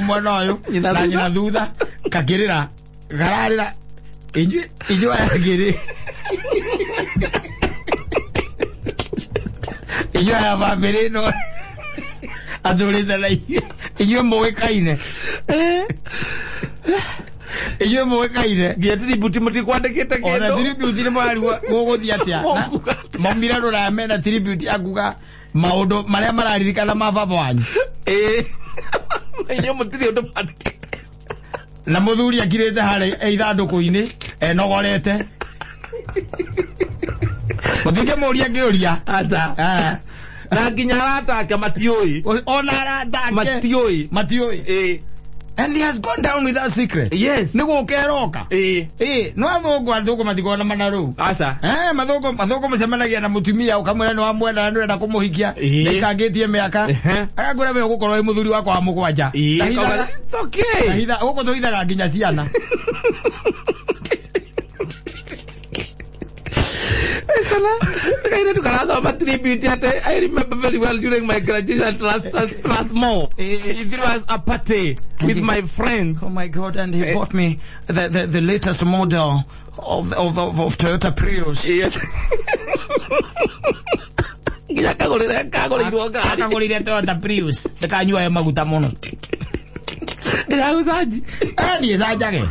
Speaker 1: mwena oyo na nyina thutha kakirira gararira injua yagiri injua ya family no azulita la injua mwekaine injua mwekaine
Speaker 2: giatiri buti kwandikite kendo
Speaker 1: ona tribute ni mwali gogothia atia mambira ndo na mena tribute akuga maundu maria mararirikana ma baba wanyu
Speaker 2: inyo mutiri ndo pandikite
Speaker 1: na muthuri akirete hare ithanduku-ini enogorete muthike muria ngiuria
Speaker 2: aca na nginya aratake matioi
Speaker 1: ona aratake matioi and he has gone down with that secret.
Speaker 2: Yes.
Speaker 1: Nigo keroka. No athugu matigona manaru.
Speaker 2: Asa.
Speaker 1: Mathugu mucemanagia na mutumia ukamwira no amwenda na kumuhikia. Nikagetie miaka. Agakura we gukorwo i muthuri wakwa wa mugwanja.
Speaker 2: It's okay.
Speaker 1: Nahitha uko thoithaga nginya ciana.
Speaker 2: I remember very well during my graduation at Strathmore. It was a party with my friends.
Speaker 1: Oh my God! And he bought me the latest model of Toyota Prius.
Speaker 2: Yes.
Speaker 1: Akagulire Toyota Prius. Ndikanyua maguta muno.
Speaker 2: Ndiragucaji.
Speaker 1: Ni zacage.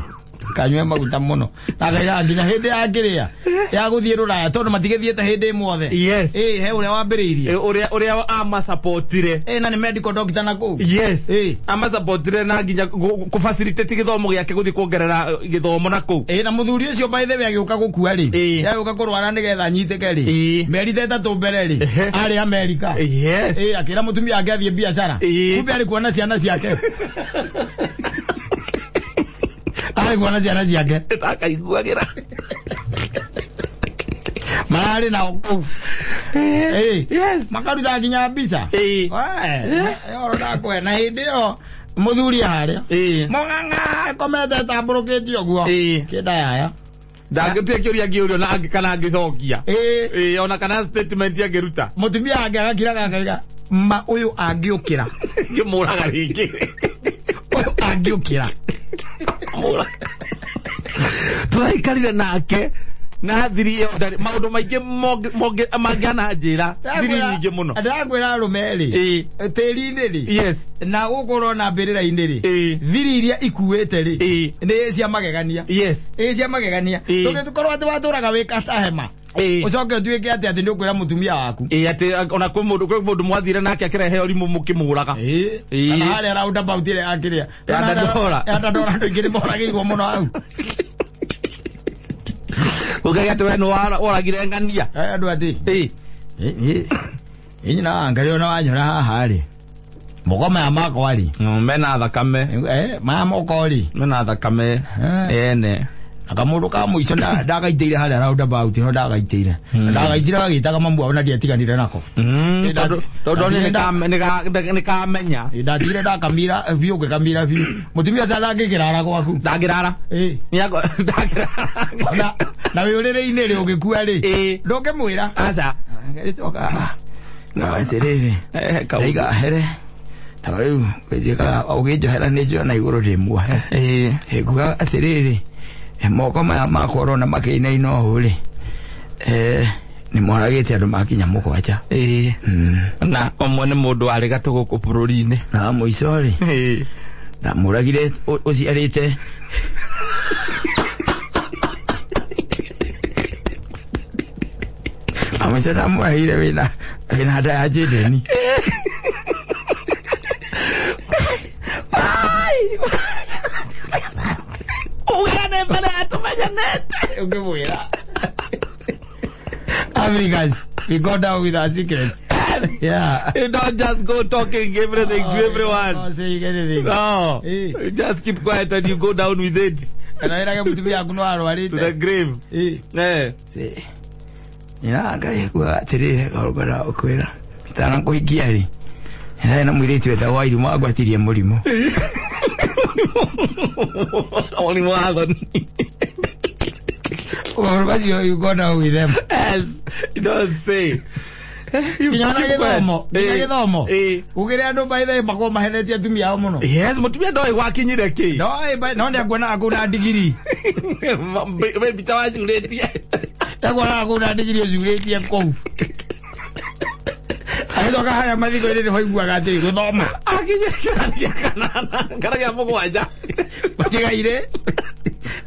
Speaker 1: Kanywe maguta muno nagaira nginya hindi yakiria ya guthie ruraya tondu matigithiete hindi mwothe.
Speaker 2: Yes.
Speaker 1: He uria wambiriirie
Speaker 2: uria ama supportire
Speaker 1: na ni medical doctor na ku.
Speaker 2: Yes. Ama supportire na nginya ku facilitate githomo giake guthie kuongerera githomo na ku.
Speaker 1: Na muthuri ucio by the way agiuka gukua ri agiuka kurwara nigetha nyitike ri meri 3 mbere ri ari America.
Speaker 2: Yes.
Speaker 1: Akira mutumia ake athie biashara kumbe ari kuona ciana ciake ari kuona ciana ciake
Speaker 2: takaiguagira
Speaker 1: marari na
Speaker 2: yes
Speaker 1: makaruta nginya mbica oro ndakwe na hindi yo muthuri haria monganga komete tamburukiti oguo kida yaya
Speaker 2: ndangitekiuria ngiurio na angikana ngicokia ona kana statement ya ngiruta
Speaker 1: mutumia angakira gakaiga ma uyu angiukira
Speaker 2: ngimuraga ringi
Speaker 1: uyu angiukira
Speaker 2: turaikarire nake na thiri maundu maingi mangiana njira thiri nyingi muno
Speaker 1: ndagwira rumeri tiri-ini ri
Speaker 2: yes
Speaker 1: na gukorwo na mbirira-ini ri thiri iria ikuite ri ni cia magegania
Speaker 2: yes
Speaker 1: cia magegania tugikorwo ati waturaga wikata hema ucoke utuike ati ni ukwira mutumia waku
Speaker 2: ati ona kwi mundu mwathire nake akirehe urimu mukimuraga
Speaker 1: kana haria roundabout ile akiria ndora andu ingĩ nĩmoragĩirwo mũno hau
Speaker 2: ukaga ati we nĩworagire ng'ania
Speaker 1: andũ ati nyina angario na wanyora haha rĩ moko maya makwa rĩ
Speaker 2: mena thakame
Speaker 1: maya moko rĩ
Speaker 2: mena thakame ene
Speaker 1: akamundu ka muico ndagaiteire haria roundabout no ndagaiteire gagitaga mambu ona ndiatiganire nako
Speaker 2: tondu ni kamenya
Speaker 1: ndatire ndakamira biu ngikamira biu mutumia sada ngikirara gwaku
Speaker 2: ndangirara ndangirara
Speaker 1: na wiurire-ini ri ugikua ri ndungimwira
Speaker 2: aca
Speaker 1: ngiritoka na atiriri kaiga here tariu wejeka uginjohera ni njona iguru rimwe nguga atiriri moko maya makoro na makinaina uri ni moragite andu makinya mugwanja
Speaker 2: na omwe ni mundu ari gatu guku bururi-ini
Speaker 1: na muico ri ndamuragire uciarite amaica ndamuragire wina nda ya jideni Africans, we go down with our secrets. Yeah.
Speaker 2: You don't just go talking everything to everyone.
Speaker 1: Don't say anything.
Speaker 2: No. You just keep quiet and you go down with it.
Speaker 1: And I like to be a good
Speaker 2: to the grave.
Speaker 1: See. Ina ngai kwa tirire gorogora okwira. Bitana kuhikia ri. Na mwiriti weta wairu magwatirie murimo.
Speaker 2: Only one.
Speaker 1: Or what you go down with them?
Speaker 2: Yes, it does say.
Speaker 1: kinyana githomo ugire andu baithe bako mahenetie atumia ao muno.
Speaker 2: Yes, mutumia ndoi gwakinyire ki
Speaker 1: ndoi no ndia kuona akuna digiri
Speaker 2: we bita wa juretie
Speaker 1: ndakona akuna digiri juretie kou azoka haya mathiko ire hoigua atiri guthoma
Speaker 2: akinyira kana ya mugwanja
Speaker 1: utigaire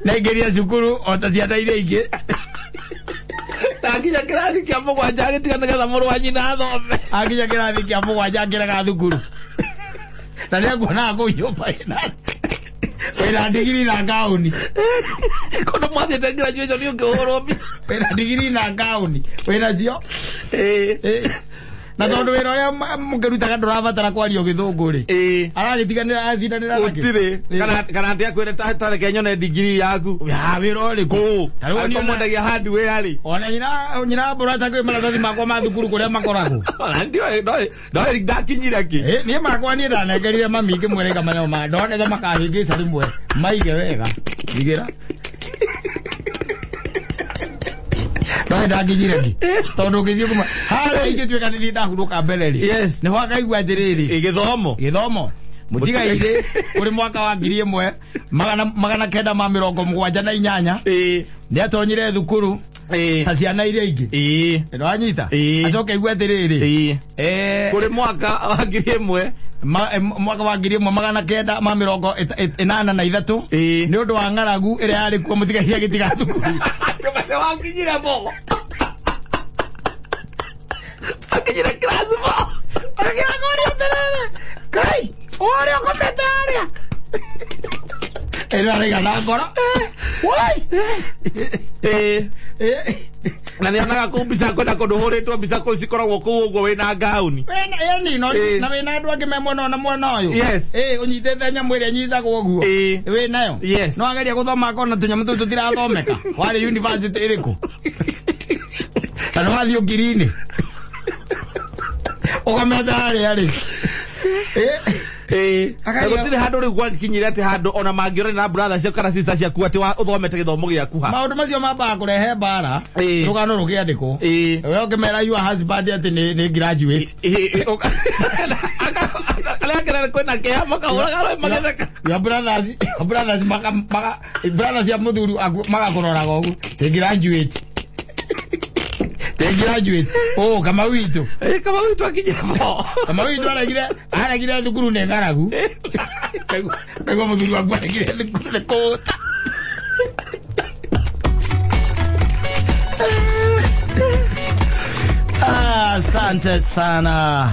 Speaker 1: na ingeria cukuru ota ciana ire ingi
Speaker 2: akinya kirathi kia mugwanja agitigana getha muru wa nyina athome
Speaker 1: akinya kirathi kia mugwanja akiraga thukuru na nĩ nguona kũiyũpa wĩna ndigiri na ngaũni
Speaker 2: kono mwathĩte graduation nĩ ũngĩhũrwo mbica
Speaker 1: wĩna ndigiri na ngaũni wĩna cio na tondu wĩra ũrĩa mũkĩrutaga ndũrabatara kwaria gĩthũngũ rĩ aragĩtiganĩra athindanĩra nake
Speaker 2: gũtirĩ kana atĩ akwĩre tareke nyone ndigiri yaku
Speaker 1: wĩra ũrĩkũ
Speaker 2: tarĩu mwendagia hardware rĩ
Speaker 1: ona nyina mbũrata kwĩ maratathi makwa ma thukuru kũrĩa makoragwo
Speaker 2: ndoĩ ndakinyire ki
Speaker 1: niĩ makwa niĩ ndanengerire mami ngĩmwĩra manyo ma ndonete makahĩngĩca rĩmwe maige wega igĩra no ndakinyire ki tondu ngithie kuma hara ingĩtuĩka nĩ ndahurũka mbere rĩ
Speaker 2: yes
Speaker 1: nĩ hwakaigua atĩrĩrĩ gĩthomo mũtigaire kũrĩ mwaka wa 1978 nĩ atonyire thukuru ta ciana iria ingĩ ndwanyita acoke igua atĩrĩrĩ
Speaker 2: kũrĩ mwaka wa 1000
Speaker 1: mwaka wa 1983 nĩ ũndũ wa ng'aragu ĩrĩa yarĩ kuo mũtigaire gĩtiga thukuru
Speaker 2: wakinyire mo akinyire class mo
Speaker 1: akira kũrĩa atĩrĩrĩ kai ũrĩa ũkomete harĩa ĩrarĩga na ngoro
Speaker 2: na nĩ anaga kũu mbica kwenda kũndũ hũrĩtwo mbica kũu cikoragwo kũu ũguo wĩna ngaũni
Speaker 1: na wĩna andũ angĩ me mwena na mwena ũyũ ũnyitĩte nyamũ ĩrĩa nyitagwo ũguo wĩnayo no ageria gũthoma akona tũnyamũ tũu tũtirathomeka warĩ university ĩrĩkũ na nĩ wathiĩ ũngiri-inĩ ũkameta harĩa rĩ
Speaker 2: gũtirĩ handũ rĩu gwakinyire atĩ handũ ona mangĩorana na brother ciaku kana sister ciaku atĩ ũthomete gĩthomo gĩaku ha
Speaker 1: maũndũ macio mambaga kũrehe mbara rũgano rũkĩandĩkwo we ũkĩmera your husband atĩ nĩ graduate
Speaker 2: arĩa ngĩrere kwĩna kĩha makahũraga magetheka
Speaker 1: brothers cia mũthuri magakũroraga ũguo tĩ graduate kama witũ
Speaker 2: akinyire mo
Speaker 1: kama witũ aregire thukuru nĩ ng'aragu kaigua mũthuri waku aregire thukuru nĩ kũũta asante sana